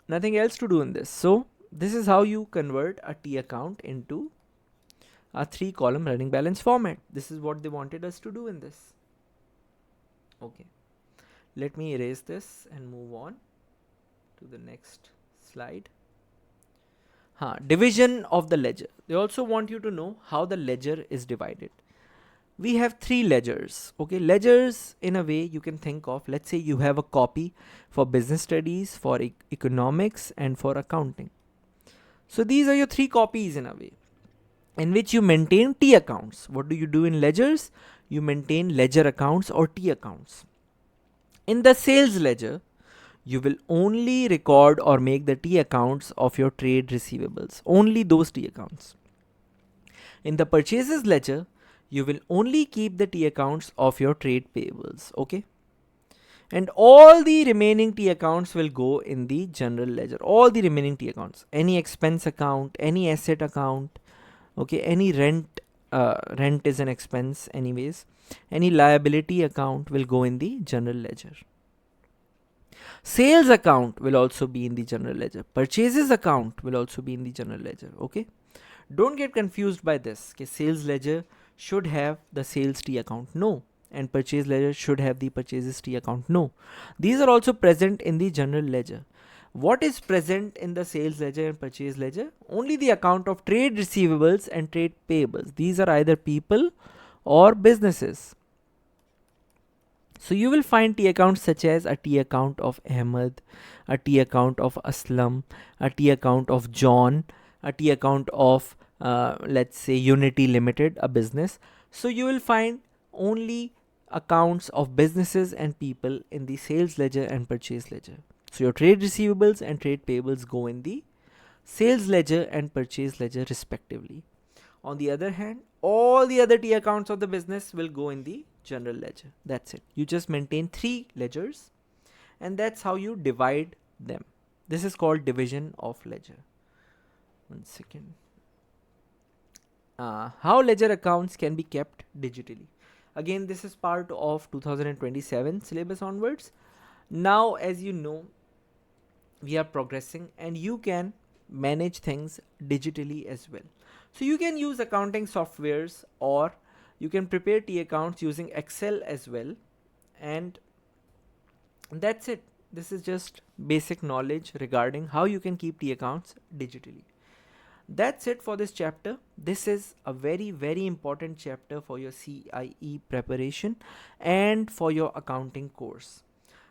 nothing else to do in this. So this is how you convert a T account into a 3-column running balance format. This is what they wanted us to do in this. Okay, let me erase this and move on to the next slide. Division of the ledger. They also want you to know how the ledger is divided. We have 3 ledgers. Okay, ledgers in a way you can think of, let's say you have a copy for business studies, for economics, and for accounting. So these are your 3 copies in a way, in which you maintain T accounts. What do you do in ledgers? You maintain ledger accounts or T accounts. In the sales ledger, you will only record or make the T accounts of your trade receivables, only those T accounts. In the purchases ledger, you will only keep the T accounts of your trade payables, okay? And all the remaining T accounts will go in the general ledger. All the remaining T accounts, any expense account, any asset account, okay, any rent is an expense anyways, any liability account will go in the general ledger. Sales account will also be in the general ledger. Purchases account will also be in the general ledger, okay? Don't get confused by this. Okay, sales ledger should have the sales T account. No. And purchase ledger should have the purchases T account. No. These are also present in the general ledger. What is present in the sales ledger and purchase ledger? Only the account of trade receivables and trade payables. These are either people or businesses. So you will find T accounts such as a T account of Ahmed, a T account of Aslam, a T account of John, a T account of let's say Unity Limited, a business. So you will find only accounts of businesses and people in the sales ledger and purchase ledger. So your trade receivables and trade payables go in the sales ledger and purchase ledger respectively. On the other hand, all the other T accounts of the business will go in the general ledger. That's it. You just maintain 3 ledgers, and that's how you divide them. This is called division of ledger. One second. How ledger accounts can be kept digitally. Again, this is part of 2027 syllabus onwards. Now, as you know, we are progressing and you can manage things digitally as well. So you can use accounting softwares, or you can prepare T accounts using Excel as well. And that's it. This is just basic knowledge regarding how you can keep T accounts digitally. That's it for this chapter. This is a very, very important chapter for your CIE preparation and for your accounting course.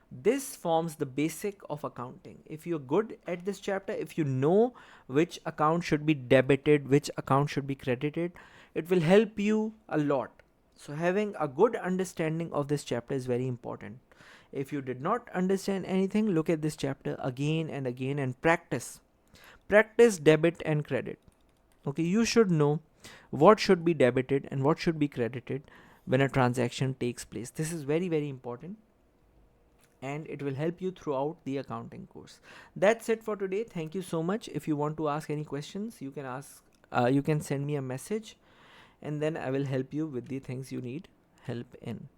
This forms the basic of accounting. If you're good at this chapter, if you know which account should be debited, which account should be credited, it will help you a lot. So having a good understanding of this chapter is very important. If you did not understand anything, look at this chapter again and again and practice. Practice debit and credit. Okay, you should know what should be debited and what should be credited when a transaction takes place. This is very, very important, and it will help you throughout the accounting course. That's it for today. Thank you so much. If you want to ask any questions, you can ask. You can send me a message, and then I will help you with the things you need help in.